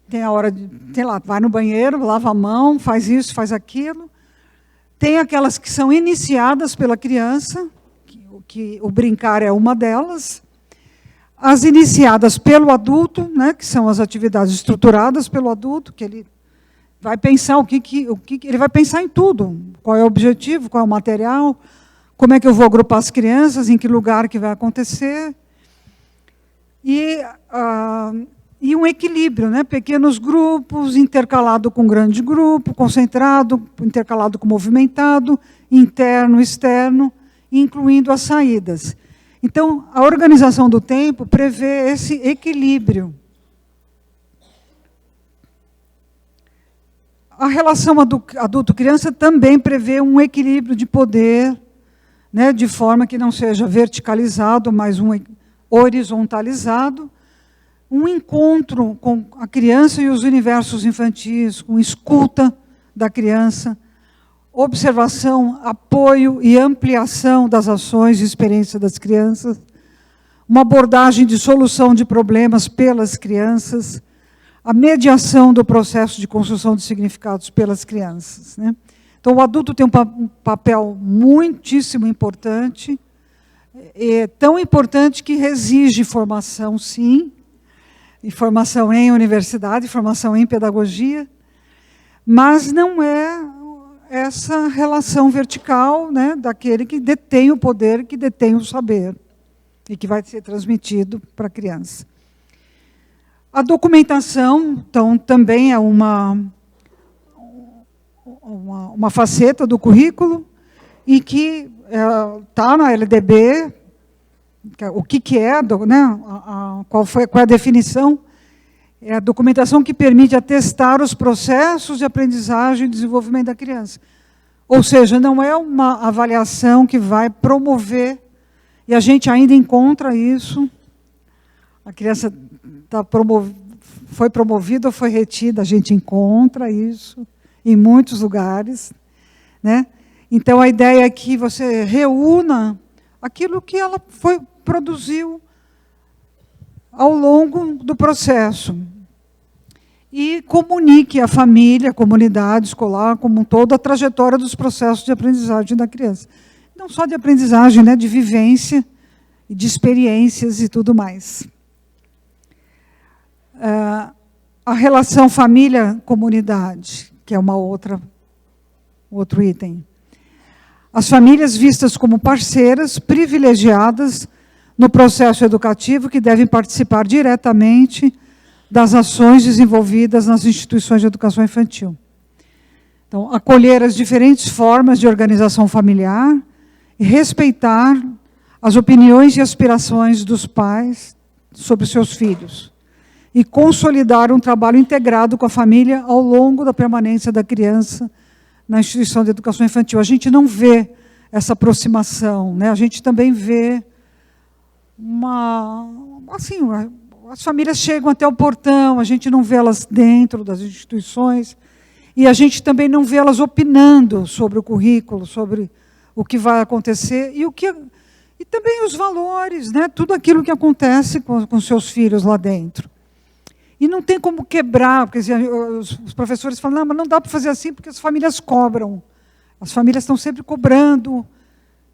tem a hora de, sei lá, vai no banheiro, lava a mão, faz isso, faz aquilo. Tem aquelas que são iniciadas pela criança, que o brincar é uma delas. As iniciadas pelo adulto, né, que são as atividades estruturadas pelo adulto, que ele vai pensar ele vai pensar em tudo. Qual é o objetivo, qual é o material, como é que eu vou agrupar as crianças, em que lugar que vai acontecer. E um equilíbrio, né? Pequenos grupos, intercalado com grande grupo, concentrado, intercalado com movimentado, interno, externo, incluindo as saídas. Então, a organização do tempo prevê esse equilíbrio. A relação adulto-criança também prevê um equilíbrio de poder, né, de forma que não seja verticalizado, mas horizontalizado, um encontro com a criança e os universos infantis, com escuta da criança, observação, apoio e ampliação das ações e experiências das crianças, uma abordagem de solução de problemas pelas crianças, a mediação do processo de construção de significados pelas crianças. Né? Então, o adulto tem um papel muitíssimo importante, tão importante que exige formação, sim, e formação em universidade, formação em pedagogia, mas não é essa relação vertical, né, daquele que detém o poder, que detém o saber, e que vai ser transmitido para a criança. A documentação, então, também é uma faceta do currículo, e que está na LDB, o que é, né, qual é a definição? É a documentação que permite atestar os processos de aprendizagem e desenvolvimento da criança. Ou seja, não é uma avaliação que vai promover, e a gente ainda encontra isso, a criança foi promovida ou foi retida, a gente encontra isso em muitos lugares. Né? Então, a ideia é que você reúna aquilo que ela produziu ao longo do processo e comunique à família, à comunidade escolar, como um todo, a trajetória dos processos de aprendizagem da criança. Não só de aprendizagem, né, de vivência, de experiências e tudo mais. a relação família-comunidade, que é outro item. As famílias vistas como parceiras privilegiadas no processo educativo que devem participar diretamente das ações desenvolvidas nas instituições de educação infantil. Então, acolher as diferentes formas de organização familiar e respeitar as opiniões e aspirações dos pais sobre os seus filhos. E consolidar um trabalho integrado com a família ao longo da permanência da criança na instituição de educação infantil. A gente não vê essa aproximação, né? A gente também vê as famílias chegam até o portão, a gente não vê elas dentro das instituições, e a gente também não vê elas opinando sobre o currículo, sobre o que vai acontecer, e também os valores, né? Tudo aquilo que acontece com seus filhos lá dentro. E não tem como quebrar, porque os professores falam, não, mas não dá para fazer assim, porque as famílias cobram. As famílias estão sempre cobrando,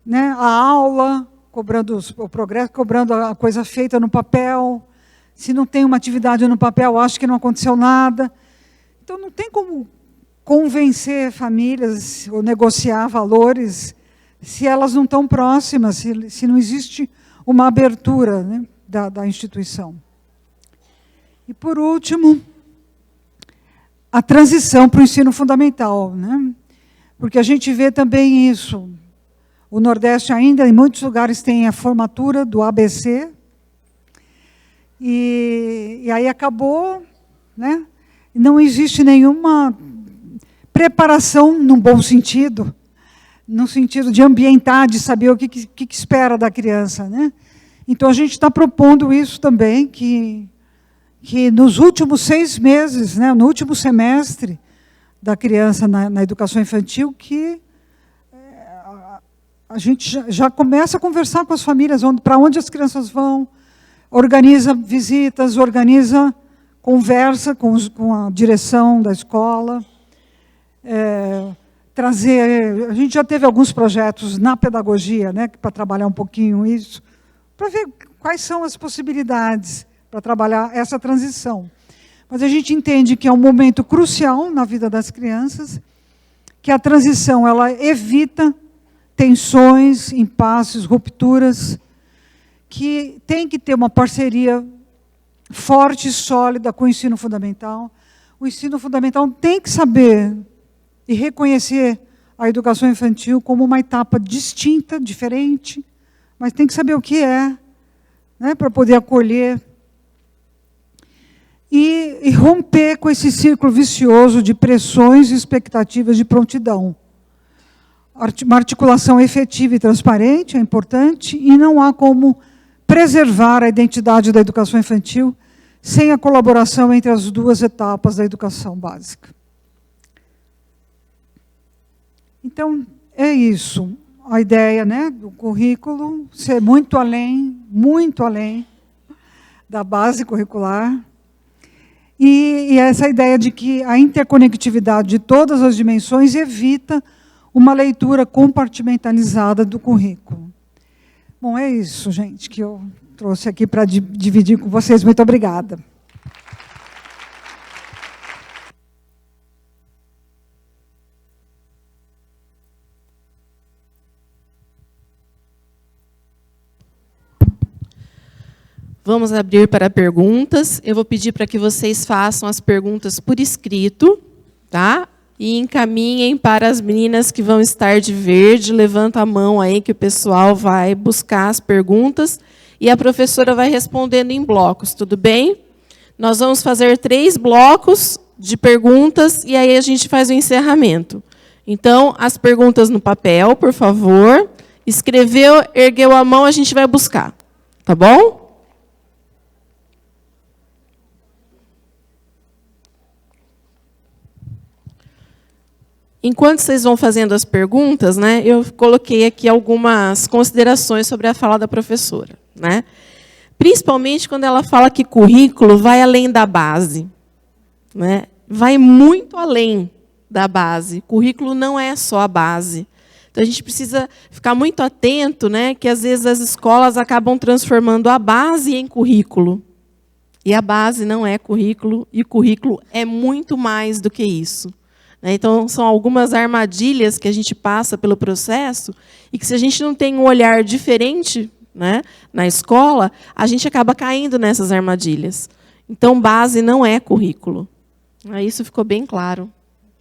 né, a aula, cobrando o progresso, cobrando a coisa feita no papel. Se não tem uma atividade no papel, acho que não aconteceu nada. Então, não tem como convencer famílias ou negociar valores se elas não estão próximas, se não existe uma abertura, né, da instituição. E, por último, a transição para o ensino fundamental, né? Porque a gente vê também isso. O Nordeste ainda, em muitos lugares, tem a formatura do ABC, e aí acabou, né? Não existe nenhuma preparação, num bom sentido, no sentido de ambientar, de saber o que espera da criança, né? Então, a gente está propondo isso também, que nos últimos 6 meses, né, no último semestre da criança na educação infantil, que a gente já começa a conversar com as famílias, para onde as crianças vão, organiza visitas, conversa com a direção da escola, a gente já teve alguns projetos na pedagogia, né, para trabalhar um pouquinho isso, para ver quais são as possibilidades para trabalhar essa transição. Mas a gente entende que é um momento crucial na vida das crianças, que a transição ela evita tensões, impasses, rupturas, que tem que ter uma parceria forte e sólida com o ensino fundamental. O ensino fundamental tem que saber e reconhecer a educação infantil como uma etapa distinta, diferente, mas tem que saber o que é, né, para poder acolher e romper com esse círculo vicioso de pressões e expectativas de prontidão. Uma articulação efetiva e transparente é importante, e não há como preservar a identidade da educação infantil sem a colaboração entre as duas etapas da educação básica. Então, é isso. A ideia, né, do currículo ser muito além da base curricular, e essa ideia de que a interconectividade de todas as dimensões evita uma leitura compartimentalizada do currículo. Bom, é isso, gente, que eu trouxe aqui para dividir com vocês. Muito obrigada. Vamos abrir para perguntas. Eu vou pedir para que vocês façam as perguntas por escrito, tá? E encaminhem para as meninas que vão estar de verde. Levanta a mão aí que o pessoal vai buscar as perguntas e a professora vai respondendo em blocos, tudo bem? Nós vamos fazer 3 blocos de perguntas e aí a gente faz o encerramento. Então, as perguntas no papel, por favor. Escreveu, ergueu a mão, a gente vai buscar, tá bom? Enquanto vocês vão fazendo as perguntas, né, eu coloquei aqui algumas considerações sobre a fala da professora, né? Principalmente quando ela fala que currículo vai além da base, né? Vai muito além da base. Currículo não é só a base. Então, a gente precisa ficar muito atento, né, que às vezes as escolas acabam transformando a base em currículo. E a base não é currículo, e currículo é muito mais do que isso. Então, são algumas armadilhas que a gente passa pelo processo e que, se a gente não tem um olhar diferente, né, na escola, a gente acaba caindo nessas armadilhas. Então, base não é currículo. Isso ficou bem claro.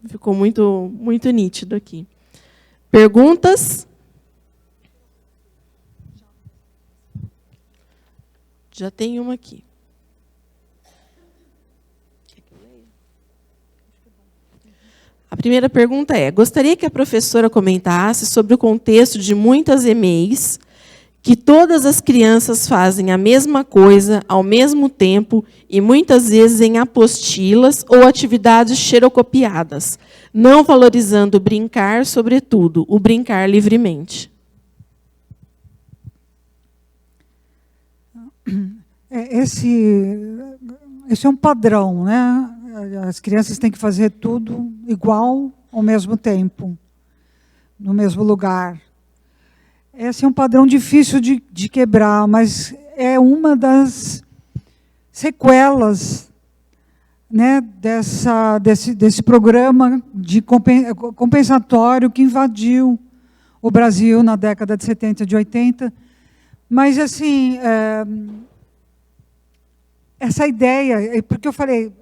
Ficou muito, muito nítido aqui. Perguntas? Já tem uma aqui. A primeira pergunta é: gostaria que a professora comentasse sobre o contexto de muitas EMEIs, que todas as crianças fazem a mesma coisa ao mesmo tempo e muitas vezes em apostilas ou atividades xerocopiadas, não valorizando o brincar, sobretudo, o brincar livremente. Esse é um padrão, né? As crianças têm que fazer tudo igual ao mesmo tempo, no mesmo lugar. Esse é um padrão difícil de quebrar, mas é uma das sequelas, né, desse programa de compensatório que invadiu o Brasil na década de 70 e de 80. Mas, assim, essa ideia, porque eu falei,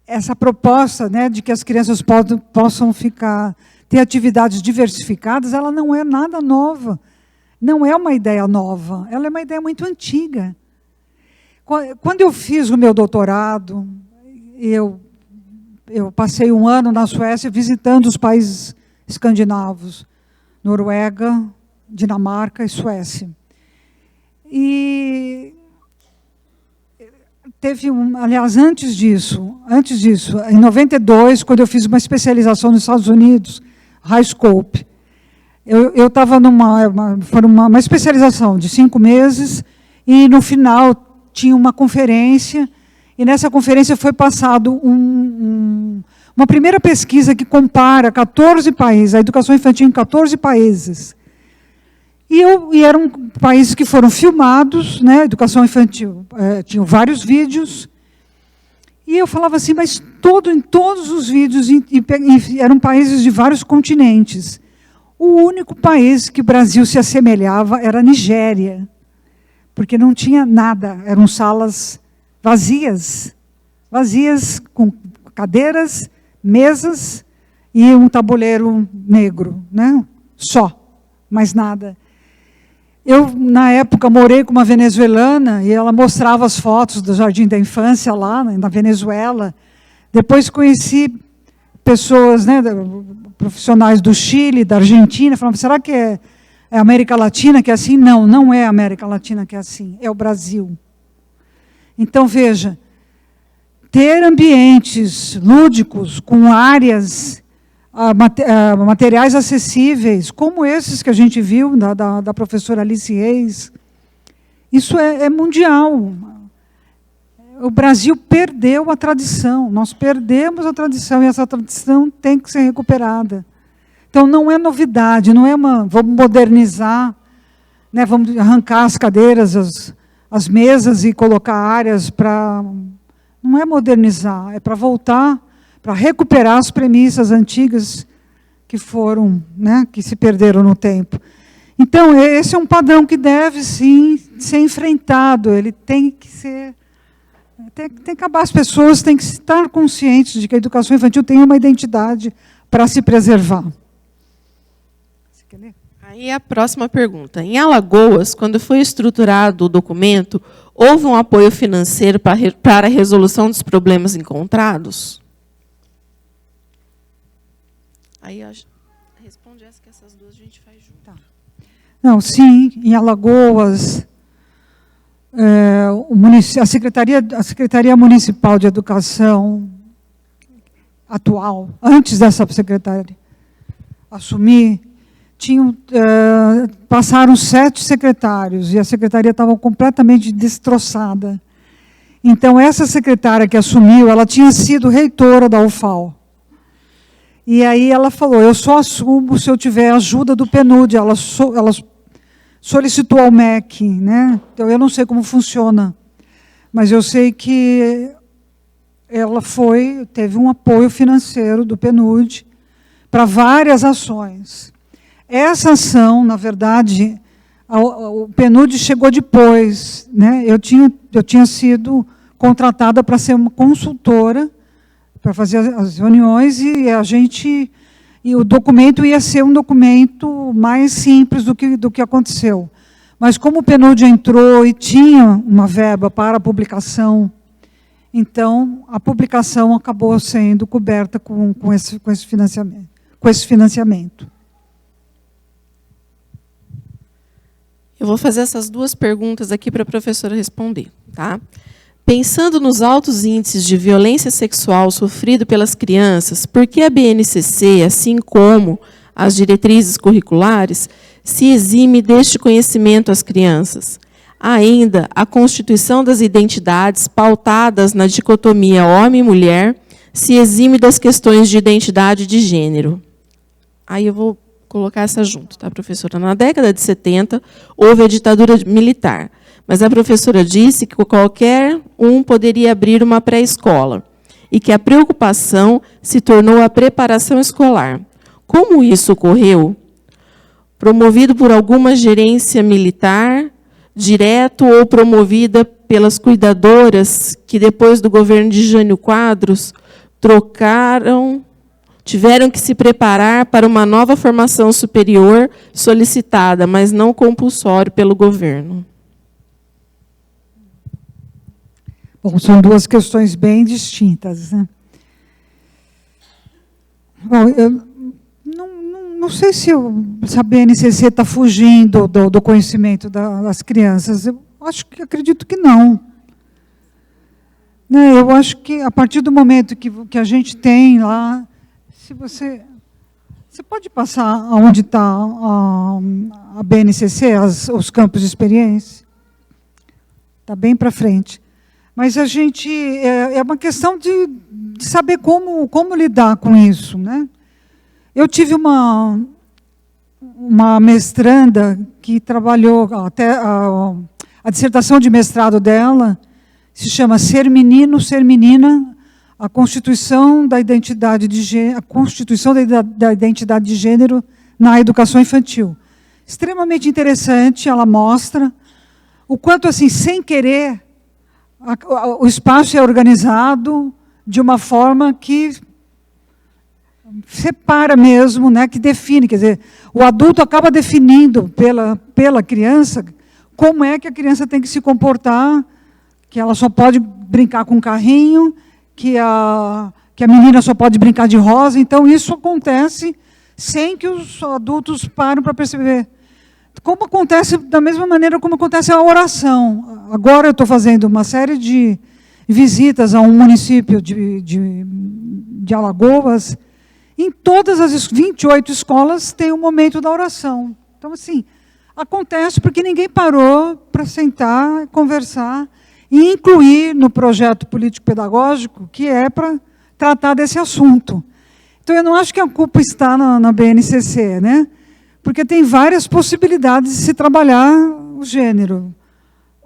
essa proposta, né, de que as crianças possam ter atividades diversificadas, ela não é nada nova. Não é uma ideia nova, ela é uma ideia muito antiga. Quando eu fiz o meu doutorado, eu passei um ano na Suécia visitando os países escandinavos, Noruega, Dinamarca e Suécia. E aliás, antes disso, em 92, quando eu fiz uma especialização nos Estados Unidos, High Scope, eu estava foi uma especialização de 5 meses, e no final tinha uma conferência, e nessa conferência foi passado uma primeira pesquisa que compara 14 países, a educação infantil em 14 países. E eram países que foram filmados, né, educação infantil, tinham vários vídeos, e eu falava assim, mas em todos os vídeos, eram países de vários continentes. O único país que o Brasil se assemelhava era a Nigéria, porque não tinha nada, eram salas vazias, com cadeiras, mesas e um tabuleiro negro, né? Só, mais nada. Eu, na época, morei com uma venezuelana e ela mostrava as fotos do Jardim da Infância lá na Venezuela. Depois conheci pessoas, né, profissionais do Chile, da Argentina, falavam, será que é a América Latina que é assim? Não, não é a América Latina que é assim, é o Brasil. Então, veja, ter ambientes lúdicos com áreas, materiais acessíveis, como esses que a gente viu, da professora Alice Reis, isso é mundial. O Brasil perdeu a tradição, nós perdemos a tradição, e essa tradição tem que ser recuperada. Então, não é novidade, não é vamos modernizar, né, vamos arrancar as cadeiras, as mesas e colocar áreas para... Não é modernizar, é para voltar, para recuperar as premissas antigas que foram, né, que se perderam no tempo. Então, esse é um padrão que deve, sim, ser enfrentado. Ele tem que ser... Tem que acabar. As pessoas têm que estar conscientes de que a educação infantil tem uma identidade para se preservar. Você quer ler? Aí a próxima pergunta. Em Alagoas, quando foi estruturado o documento, houve um apoio financeiro para a resolução dos problemas encontrados? Aí, responde essa, que essas duas a gente faz junto. Tá. Não, sim, em Alagoas, a Secretaria Municipal de Educação atual, antes dessa secretária assumir, passaram 7 secretários, e a secretaria estava completamente destroçada. Então, essa secretária que assumiu, ela tinha sido reitora da UFAL. E aí ela falou, eu só assumo se eu tiver ajuda do PNUD. Ela solicitou ao MEC, né? Então, eu não sei como funciona, mas eu sei que ela teve um apoio financeiro do PNUD para várias ações. Essa ação, na verdade, o PNUD chegou depois, né? Eu tinha sido contratada para ser uma consultora, para fazer as reuniões, e o documento ia ser um documento mais simples do que aconteceu. Mas como o PNUD entrou e tinha uma verba para a publicação, então a publicação acabou sendo coberta com esse financiamento. Eu vou fazer essas duas perguntas aqui para a professora responder, tá? Pensando nos altos índices de violência sexual sofrido pelas crianças, por que a BNCC, assim como as diretrizes curriculares, se exime deste conhecimento às crianças? Ainda, a constituição das identidades pautadas na dicotomia homem e mulher se exime das questões de identidade de gênero. Aí eu vou colocar essa junto, tá, professora? Na década de 70, houve a ditadura militar, mas a professora disse que qualquer um poderia abrir uma pré-escola e que a preocupação se tornou a preparação escolar. Como isso ocorreu? Promovido por alguma gerência militar, direto ou promovida pelas cuidadoras que, depois do governo de Jânio Quadros, tiveram que se preparar para uma nova formação superior solicitada, mas não compulsório pelo governo. Bom, são duas questões bem distintas, né? Bom, eu não sei se a BNCC está fugindo do conhecimento das crianças. Eu acredito que não. Né, eu acho que, a partir do momento que a gente tem lá, se você pode passar onde está a BNCC, os campos de experiência? Está bem para frente. Mas a gente é uma questão de saber como lidar com isso, né? Eu tive uma mestranda que trabalhou, até a dissertação de mestrado dela se chama Ser Menino, Ser Menina, a Constituição da Identidade de Gênero na Educação Infantil. Extremamente interessante, ela mostra o quanto, assim, sem querer, o espaço é organizado de uma forma que separa mesmo, né, que define, quer dizer, o adulto acaba definindo pela criança como é que a criança tem que se comportar, que ela só pode brincar com carrinho, que a menina só pode brincar de rosa. Então, isso acontece sem que os adultos parem para perceber. Como acontece, da mesma maneira como acontece a oração. Agora eu estou fazendo uma série de visitas a um município de Alagoas. Em todas as 28 escolas tem um momento da oração. Então, assim, acontece porque ninguém parou para sentar, conversar e incluir no projeto político-pedagógico, que é para tratar desse assunto. Então, eu não acho que a culpa está na BNCC, né? Porque tem várias possibilidades de se trabalhar o gênero.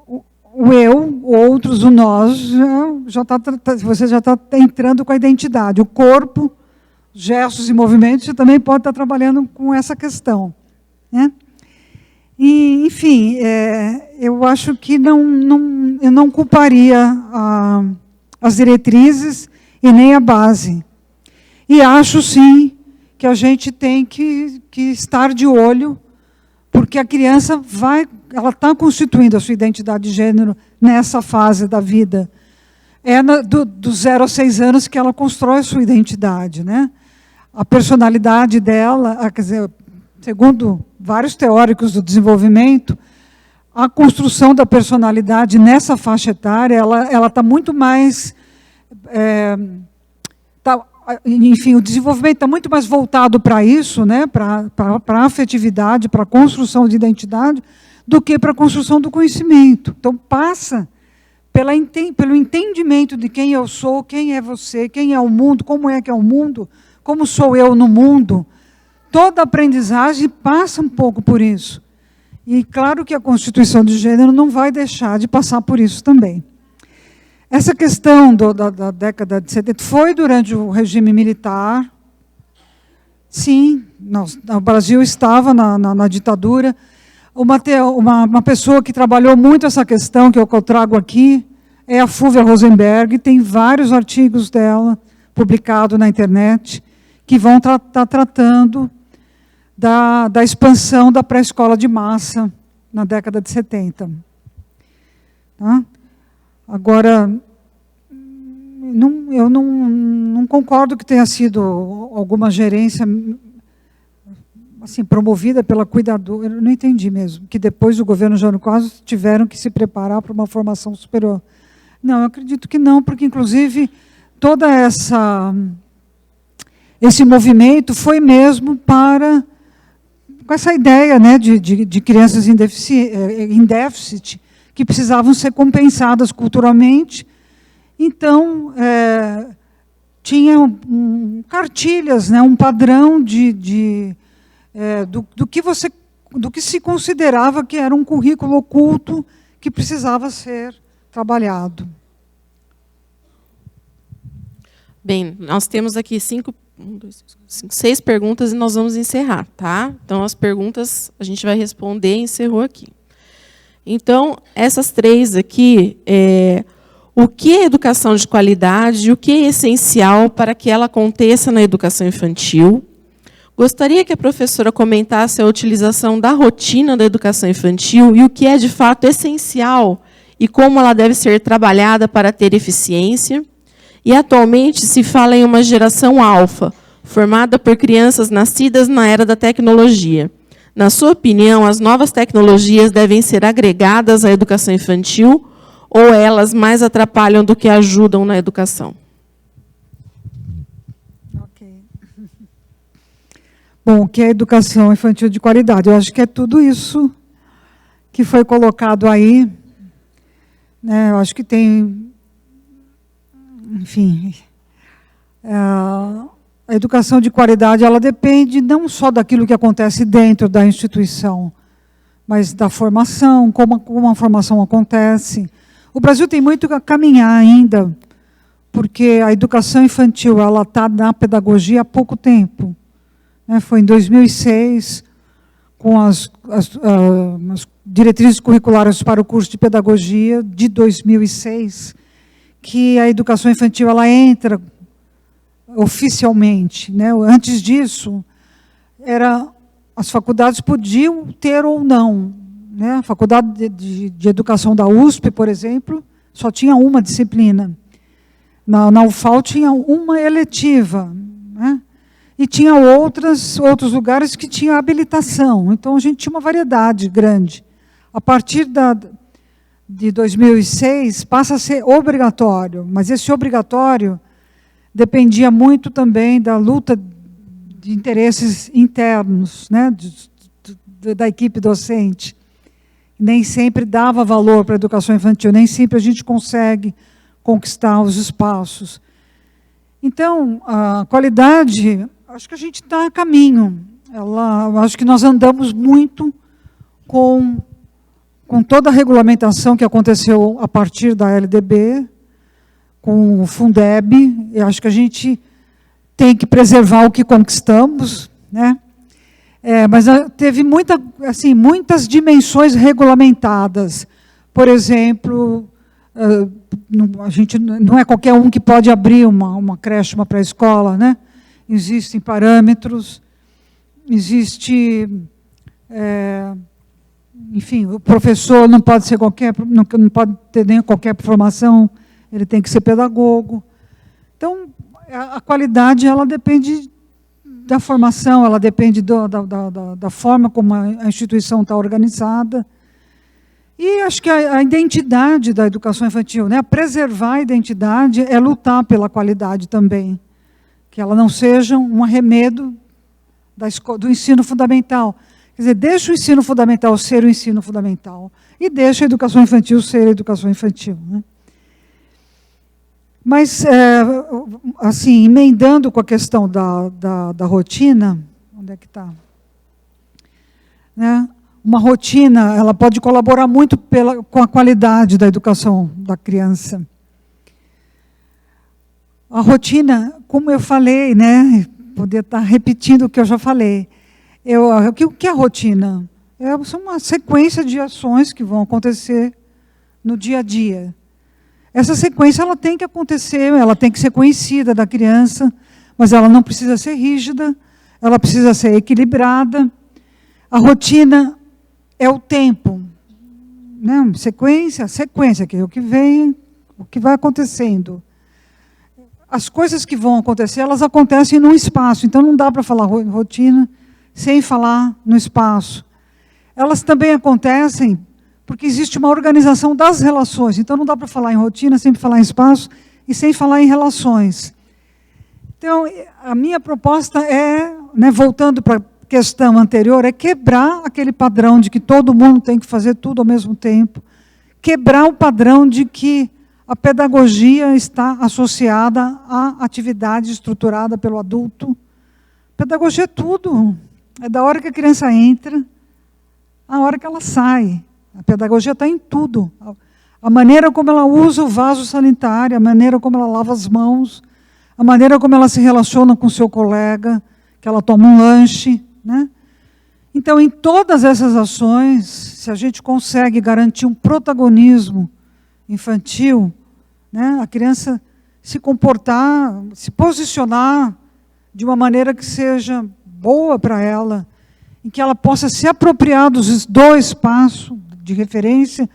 O eu, outros, o nós, você já está entrando com a identidade. O corpo, gestos e movimentos, você também pode estar trabalhando com essa questão, né? E, enfim, eu acho que eu não culparia as diretrizes e nem a base. E acho, sim, que a gente tem que estar de olho, porque a criança ela está constituindo a sua identidade de gênero nessa fase da vida. É do 0 a 6 anos que ela constrói a sua identidade, né? A personalidade dela, quer dizer, segundo vários teóricos do desenvolvimento, a construção da personalidade nessa faixa etária, ela está muito mais... enfim, o desenvolvimento está muito mais voltado para isso, né, para a afetividade, para a construção de identidade, do que para a construção do conhecimento. Então, passa pelo entendimento de quem eu sou, quem é você, quem é o mundo, como é que é o mundo, como sou eu no mundo. Toda a aprendizagem passa um pouco por isso. E claro que a Constituição de Gênero não vai deixar de passar por isso também. Essa questão da década de 70 foi durante o regime militar. Sim, o Brasil estava na ditadura. Uma pessoa que trabalhou muito essa questão, que eu trago aqui, é a Fulvia Rosenberg. Tem vários artigos dela publicados na internet que vão estar tratando da expansão da pré-escola de massa na década de 70. Tá? Agora, eu não concordo que tenha sido alguma gerência assim, promovida pela cuidadora. Eu não entendi mesmo, que depois do governo Jânio Quadros tiveram que se preparar para uma formação superior. Não, eu acredito que não, porque, inclusive, toda esse movimento foi mesmo com essa ideia, né, de crianças em déficit, que precisavam ser compensadas culturalmente. Então, tinha cartilhas, né, um padrão do que se considerava que era um currículo oculto que precisava ser trabalhado. Bem, nós temos aqui 6 perguntas e nós vamos encerrar, tá? Então, as perguntas a gente vai responder e encerrou aqui. Então, essas 3 aqui, o que é educação de qualidade, o que é essencial para que ela aconteça na educação infantil. Gostaria que a professora comentasse a utilização da rotina da educação infantil e o que é, de fato, essencial e como ela deve ser trabalhada para ter eficiência. E, atualmente, se fala em uma geração alfa, formada por crianças nascidas na era da tecnologia. Na sua opinião, as novas tecnologias devem ser agregadas à educação infantil ou elas mais atrapalham do que ajudam na educação? Ok. Bom, o que é educação infantil de qualidade? Eu acho que é tudo isso que foi colocado aí. Né? Eu acho que tem... Enfim... A educação de qualidade, ela depende não só daquilo que acontece dentro da instituição, mas da formação, como a formação acontece. O Brasil tem muito a caminhar ainda, porque a educação infantil ela está na pedagogia há pouco tempo. Né? Foi em 2006, com as diretrizes curriculares para o curso de pedagogia de 2006, que a educação infantil ela entra oficialmente, né? Antes disso, as faculdades podiam ter ou não. Né? A faculdade de educação da USP, por exemplo, só tinha uma disciplina. Na UFAL tinha uma eletiva. Né? E tinha outros lugares que tinham habilitação. Então, a gente tinha uma variedade grande. A partir de 2006, passa a ser obrigatório. Mas esse obrigatório dependia muito também da luta de interesses internos, né, da equipe docente. Nem sempre dava valor para a educação infantil, nem sempre a gente consegue conquistar os espaços. Então, a qualidade, acho que a gente está a caminho. Acho que nós andamos muito com toda a regulamentação que aconteceu a partir da LDB, com o Fundeb. Eu acho que a gente tem que preservar o que conquistamos, né? Mas teve muitas dimensões regulamentadas. Por exemplo, a gente não é qualquer um que pode abrir uma creche, uma pré-escola, né? Existem parâmetros, enfim, o professor não pode ser não pode ter nem qualquer formação. Ele tem que ser pedagogo. Então, a qualidade ela depende da formação, ela depende da forma como a instituição está organizada. E acho que a identidade da educação infantil, né, preservar a identidade é lutar pela qualidade também. Que ela não seja um arremedo do ensino fundamental. Quer dizer, deixa o ensino fundamental ser o ensino fundamental e deixa a educação infantil ser a educação infantil. Né? Mas, assim, emendando com a questão da rotina, onde é que está? Né? Uma rotina, ela pode colaborar muito com a qualidade da educação da criança. A rotina, como eu falei, né? Poder estar repetindo o que eu já falei. O que é a rotina? São uma sequência de ações que vão acontecer no dia a dia. Essa sequência ela tem que acontecer, ela tem que ser conhecida da criança, mas ela não precisa ser rígida, ela precisa ser equilibrada. A rotina é o tempo, né? Sequência, que é o que vem, o que vai acontecendo. As coisas que vão acontecer, elas acontecem num espaço, então não dá para falar rotina sem falar no espaço. Elas também acontecem porque existe uma organização das relações, então não dá para falar em rotina sem falar em espaço e sem falar em relações. Então, a minha proposta é, né, voltando para a questão anterior, é quebrar aquele padrão de que todo mundo tem que fazer tudo ao mesmo tempo, quebrar o padrão de que a pedagogia está associada à atividade estruturada pelo adulto. Pedagogia é tudo. É da hora que a criança entra, à hora que ela sai. A pedagogia está em tudo. A maneira como ela usa o vaso sanitário, a maneira como ela lava as mãos, a maneira como ela se relaciona com o seu colega, que ela toma um lanche, né? Então, em todas essas ações, se a gente consegue garantir um protagonismo infantil, né, a criança se comportar, se posicionar de uma maneira que seja boa para ela, em que ela possa se apropriar do espaço de referência,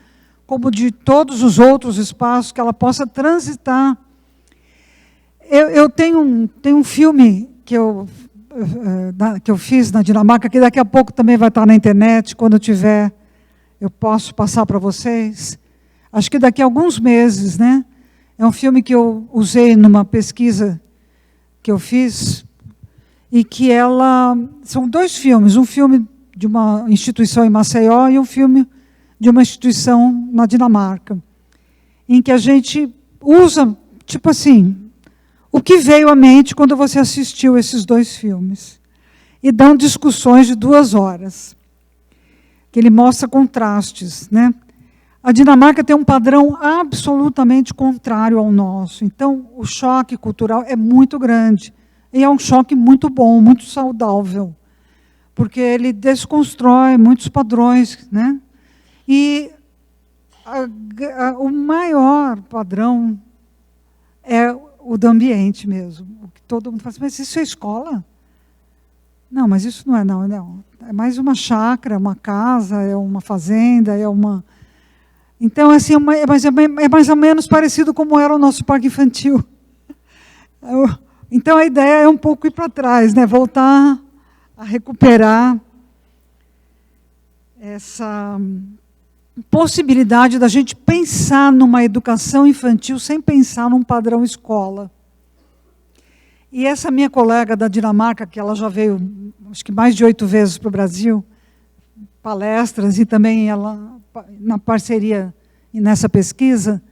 como de todos os outros espaços, que ela possa transitar. Eu tenho um filme que eu fiz na Dinamarca, que daqui a pouco também vai estar na internet, quando eu tiver, eu posso passar para vocês. Acho que daqui a alguns meses, né? É um filme que eu usei numa pesquisa que eu fiz, e que são dois filmes, um filme de uma instituição em Maceió e um filme de uma instituição na Dinamarca, em que a gente usa, tipo assim, o que veio à mente quando você assistiu esses dois filmes. E dão discussões de 2 horas, que ele mostra contrastes, né? A Dinamarca tem um padrão absolutamente contrário ao nosso. Então, o choque cultural é muito grande. E é um choque muito bom, muito saudável. Porque ele desconstrói muitos padrões, né? E o maior padrão é o do ambiente mesmo. O que todo mundo fala assim, mas isso é escola? Não, mas isso não é, não. É mais uma chácara, uma casa, é uma fazenda, é uma... Então, assim, é mais ou menos parecido como era o nosso parque infantil. Então, a ideia é um pouco ir para trás, né? Voltar a recuperar essa possibilidade da gente pensar numa educação infantil sem pensar num padrão escola. E essa minha colega da Dinamarca, que ela já veio, acho que mais de 8 vezes para o Brasil, palestras, e também ela, na parceria e nessa pesquisa,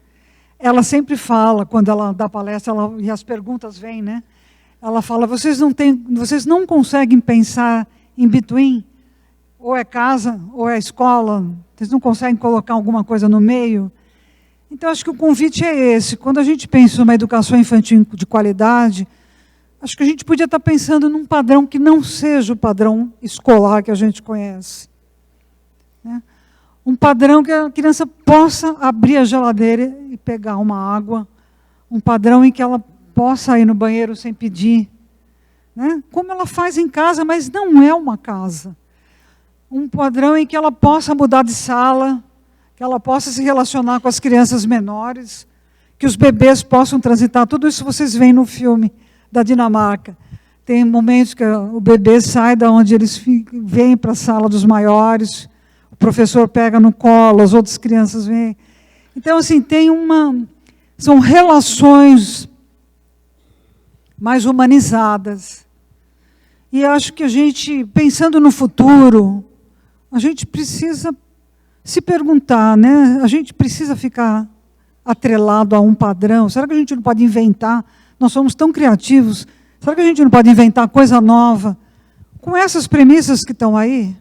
ela sempre fala, quando ela dá palestra, e as perguntas vêm, né? Ela fala, vocês não conseguem pensar in between, ou é casa, ou é escola, vocês não conseguem colocar alguma coisa no meio? Então, acho que o convite é esse. Quando a gente pensa numa educação infantil de qualidade, acho que a gente podia estar pensando num padrão que não seja o padrão escolar que a gente conhece, né? Um padrão que a criança possa abrir a geladeira e pegar uma água, um padrão em que ela possa ir no banheiro sem pedir, né? Como ela faz em casa, mas não é uma casa. Um padrão em que ela possa mudar de sala, que ela possa se relacionar com as crianças menores, que os bebês possam transitar. Tudo isso vocês veem no filme da Dinamarca. Tem momentos que o bebê sai da onde eles vêm para a sala dos maiores, o professor pega no colo, as outras crianças vêm. Então, assim, são relações mais humanizadas. E acho que a gente, pensando no futuro, a gente precisa se perguntar, né? A gente precisa ficar atrelado a um padrão. Será que a gente não pode inventar? Nós somos tão criativos. Será que a gente não pode inventar coisa nova? Com essas premissas que estão aí?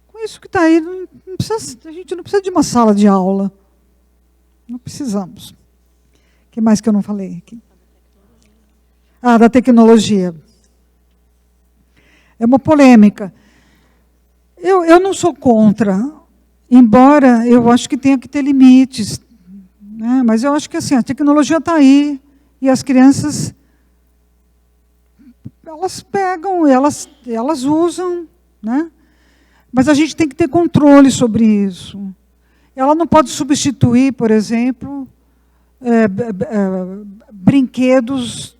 Com isso que está aí, a gente não precisa de uma sala de aula. Não precisamos. O que mais que eu não falei aqui? da tecnologia. É uma polêmica. Eu não sou contra, embora eu acho que tenha que ter limites, né? Mas eu acho que assim, a tecnologia está aí, e as crianças, elas pegam, elas usam, né? Mas a gente tem que ter controle sobre isso. Ela não pode substituir, por exemplo, brinquedos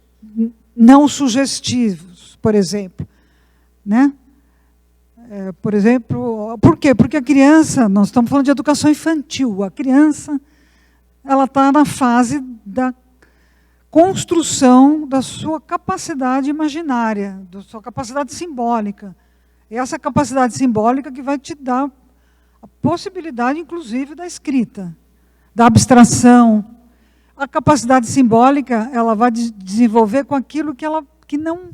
não sugestivos, por exemplo, né? Por exemplo, por quê? Porque a criança, nós estamos falando de educação infantil, a criança, ela está na fase da construção da sua capacidade imaginária, da sua capacidade simbólica. É essa capacidade simbólica que vai te dar a possibilidade, inclusive, da escrita, da abstração. A capacidade simbólica, ela vai desenvolver com aquilo que não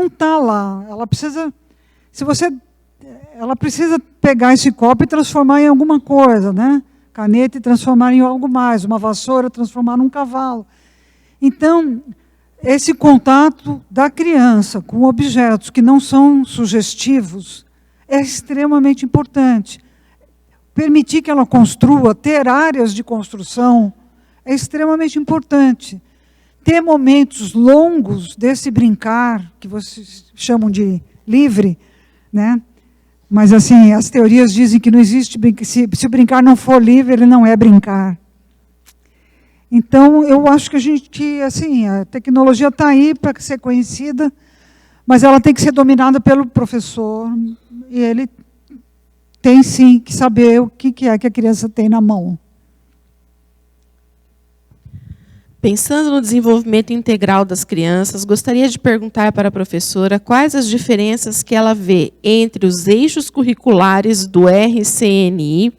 está lá. Ela precisa, ela precisa pegar esse copo e transformar em alguma coisa, né? Caneta e transformar em algo mais, uma vassoura transformar num cavalo. Então, esse contato da criança com objetos que não são sugestivos é extremamente importante. Permitir que ela construa, ter áreas de construção, é extremamente importante. Ter momentos longos desse brincar, que vocês chamam de livre, né? Mas assim, as teorias dizem que não existe, se o brincar não for livre, ele não é brincar. Então, eu acho que assim, a tecnologia está aí para ser conhecida, mas ela tem que ser dominada pelo professor, e ele tem sim que saber o que é que a criança tem na mão. Pensando no desenvolvimento integral das crianças, gostaria de perguntar para a professora quais as diferenças que ela vê entre os eixos curriculares do RCNI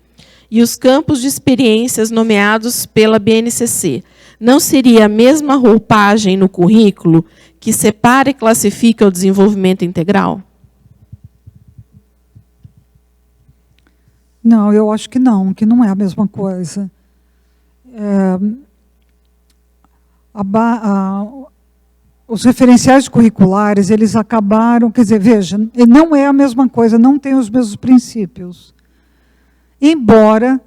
e os campos de experiências nomeados pela BNCC. Não seria a mesma roupagem no currículo que separa e classifica o desenvolvimento integral? Não, eu acho que não é a mesma coisa. Os referenciais curriculares, eles acabaram, quer dizer, veja, não é a mesma coisa, não tem os mesmos princípios. Embora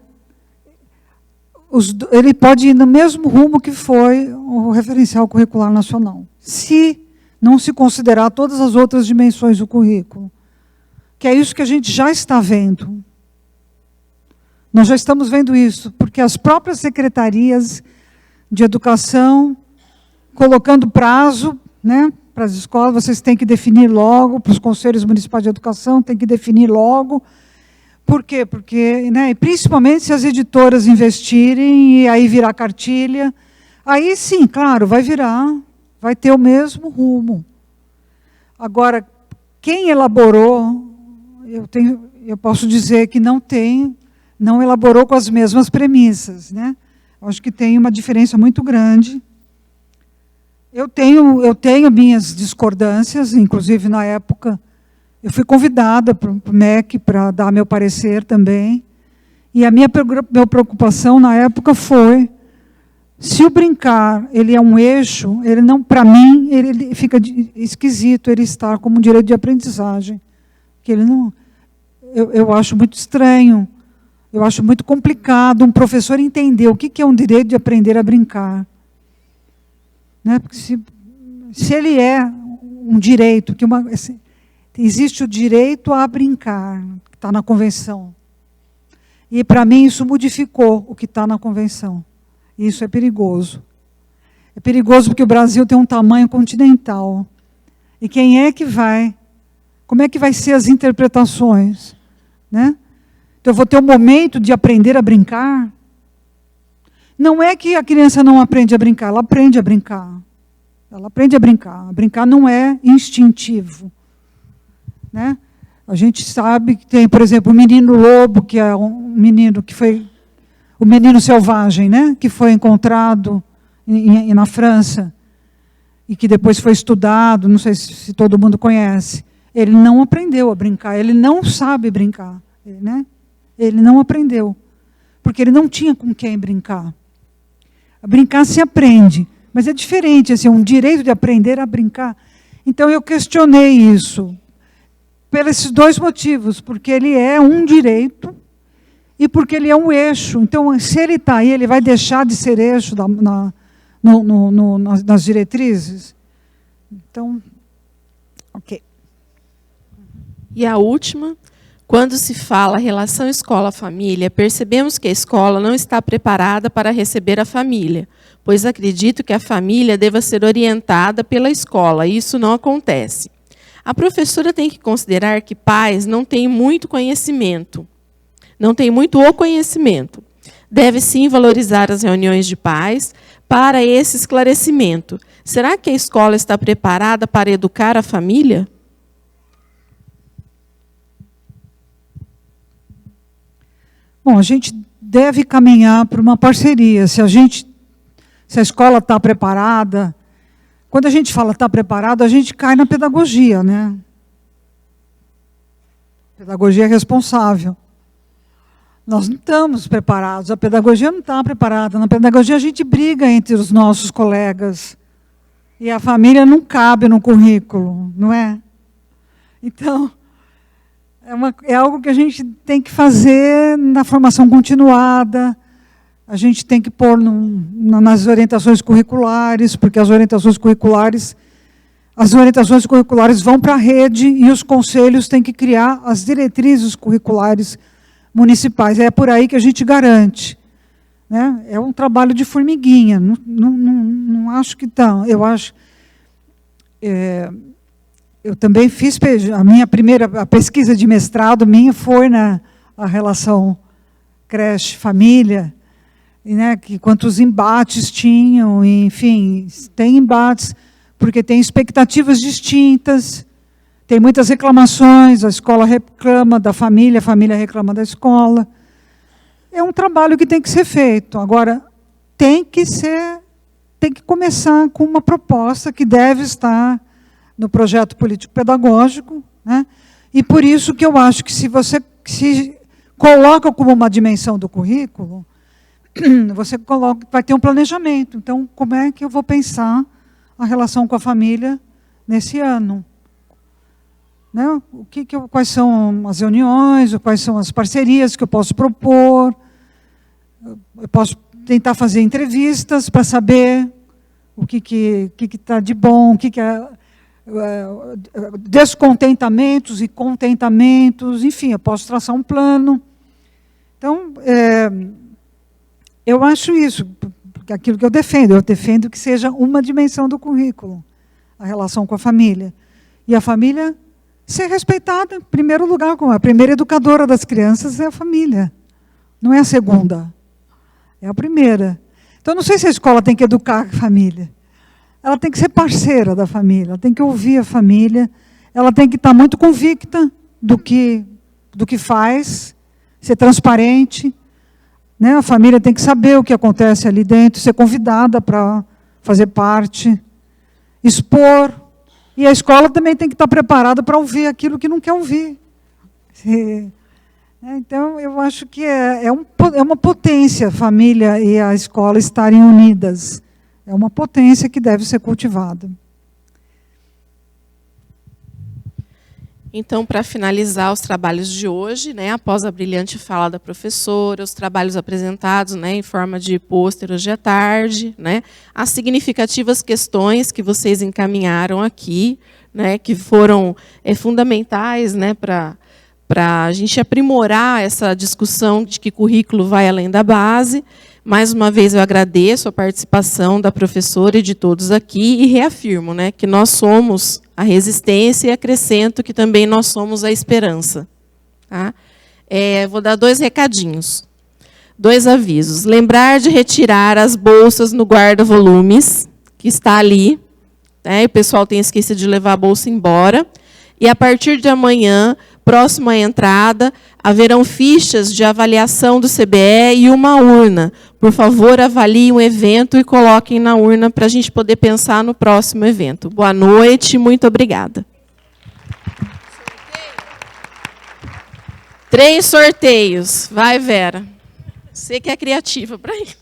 ele pode ir no mesmo rumo que foi o referencial curricular nacional, se não se considerar todas as outras dimensões do currículo, que é isso que a gente já está vendo. Nós já estamos vendo isso, porque as próprias secretarias de educação, colocando prazo, né, para as escolas, vocês têm que definir logo, para os conselhos municipais de educação, tem que definir logo. Por quê? Porque, né, principalmente se as editoras investirem e aí virar cartilha, aí sim, claro, vai ter o mesmo rumo. Agora, quem elaborou, eu posso dizer que não elaborou com as mesmas premissas, né? Acho que tem uma diferença muito grande. Eu tenho minhas discordâncias, inclusive na época, eu fui convidada para o MEC para dar meu parecer também, e a minha preocupação na época foi, se o brincar ele é um eixo, ele não, para mim, ele fica esquisito ele estar como um direito de aprendizagem. Que ele não, eu acho muito estranho, eu acho muito complicado um professor entender o que é um direito de aprender a brincar. Né? Porque se ele é um direito, existe o direito a brincar, que está na Convenção. E, para mim, isso modificou o que está na Convenção. E isso é perigoso. É perigoso porque o Brasil tem um tamanho continental. E quem é que vai? Como é que vai ser as interpretações? Né? Então, eu vou ter um momento de aprender a brincar. Não é que a criança não aprende a brincar, ela aprende a brincar. Ela aprende a brincar. Brincar não é instintivo. Né? A gente sabe que tem, por exemplo, o menino lobo, que é um menino que foi o menino selvagem, né? Que foi encontrado na França e que depois foi estudado, não sei se todo mundo conhece. Ele não aprendeu a brincar, ele não sabe brincar, né? Ele não aprendeu, porque ele não tinha com quem brincar. A brincar se aprende, Mas é diferente, assim, um direito de aprender a brincar. Então, eu questionei isso, pelos dois motivos, porque ele é um direito e porque ele é um eixo. Então, se ele está aí, ele vai deixar de ser eixo nas diretrizes? Então, ok. E a última, quando se fala relação escola-família, percebemos que a escola não está preparada para receber a família, pois acredito que a família deva ser orientada pela escola, e isso não acontece. A professora tem que considerar que pais não têm muito conhecimento, não têm muito o conhecimento. Deve sim valorizar as reuniões de pais para esse esclarecimento. Será que a escola está preparada para educar a família? Bom, a gente deve caminhar para uma parceria. Se a escola está preparada, quando a gente fala está preparado, a gente cai na pedagogia, né? Pedagogia é responsável. Nós não estamos preparados, a pedagogia não está preparada. Na pedagogia a gente briga entre os nossos colegas. E a família não cabe no currículo, não é? Então, é algo que a gente tem que fazer na formação continuada, a gente tem que pôr nas orientações curriculares, porque as orientações curriculares vão para a rede e os conselhos têm que criar as diretrizes curriculares municipais. É por aí que a gente garante. Né? É um trabalho de formiguinha, não acho que estão. Eu acho... eu também fiz, a pesquisa de mestrado minha foi na relação creche-família, né, que quantos embates tinham, enfim, tem embates, porque tem expectativas distintas, tem muitas reclamações, a escola reclama da família, a família reclama da escola. É um trabalho que tem que ser feito. Agora, tem que começar com uma proposta que deve estar no projeto político-pedagógico, né? E por isso que eu acho que se você se coloca como uma dimensão do currículo, você vai ter um planejamento. Então, como é que eu vou pensar a relação com a família nesse ano? Né? Quais são as reuniões, quais são as parcerias que eu posso propor? Eu posso tentar fazer entrevistas para saber o que está de bom, o que é descontentamentos e contentamentos, enfim, eu posso traçar um plano. Então, eu acho isso, porque aquilo que eu defendo que seja uma dimensão do currículo, a relação com a família. E a família ser respeitada, em primeiro lugar, como a primeira educadora das crianças é a família, não é a segunda, é a primeira. Então, não sei se a escola tem que educar a família. Ela tem que ser parceira da família, ela tem que ouvir a família, ela tem que estar muito convicta do que faz, ser transparente, né? A família tem que saber o que acontece ali dentro, ser convidada para fazer parte, expor, e a escola também tem que estar preparada para ouvir aquilo que não quer ouvir. Então, eu acho que é uma potência a família e a escola estarem unidas. É uma potência que deve ser cultivada. Então, para finalizar os trabalhos de hoje, né, após a brilhante fala da professora, os trabalhos apresentados, né, em forma de pôster hoje à tarde, né, as significativas questões que vocês encaminharam aqui, né, que foram fundamentais, né, para a gente aprimorar essa discussão de que currículo vai além da base. Mais uma vez, eu agradeço a participação da professora e de todos aqui e reafirmo, né, que nós somos a resistência e acrescento que também nós somos a esperança. Tá? Vou dar 2 recadinhos, 2 avisos. Lembrar de retirar as bolsas no guarda-volumes, que está ali. Né, o pessoal tem esquecido de levar a bolsa embora. E, a partir de amanhã, próximo à entrada, haverão fichas de avaliação do CBE e uma urna. Por favor, avaliem o evento e coloquem na urna para a gente poder pensar no próximo evento. Boa noite, muito obrigada. 3 sorteios. Vai, Vera. Você que é criativa para isso.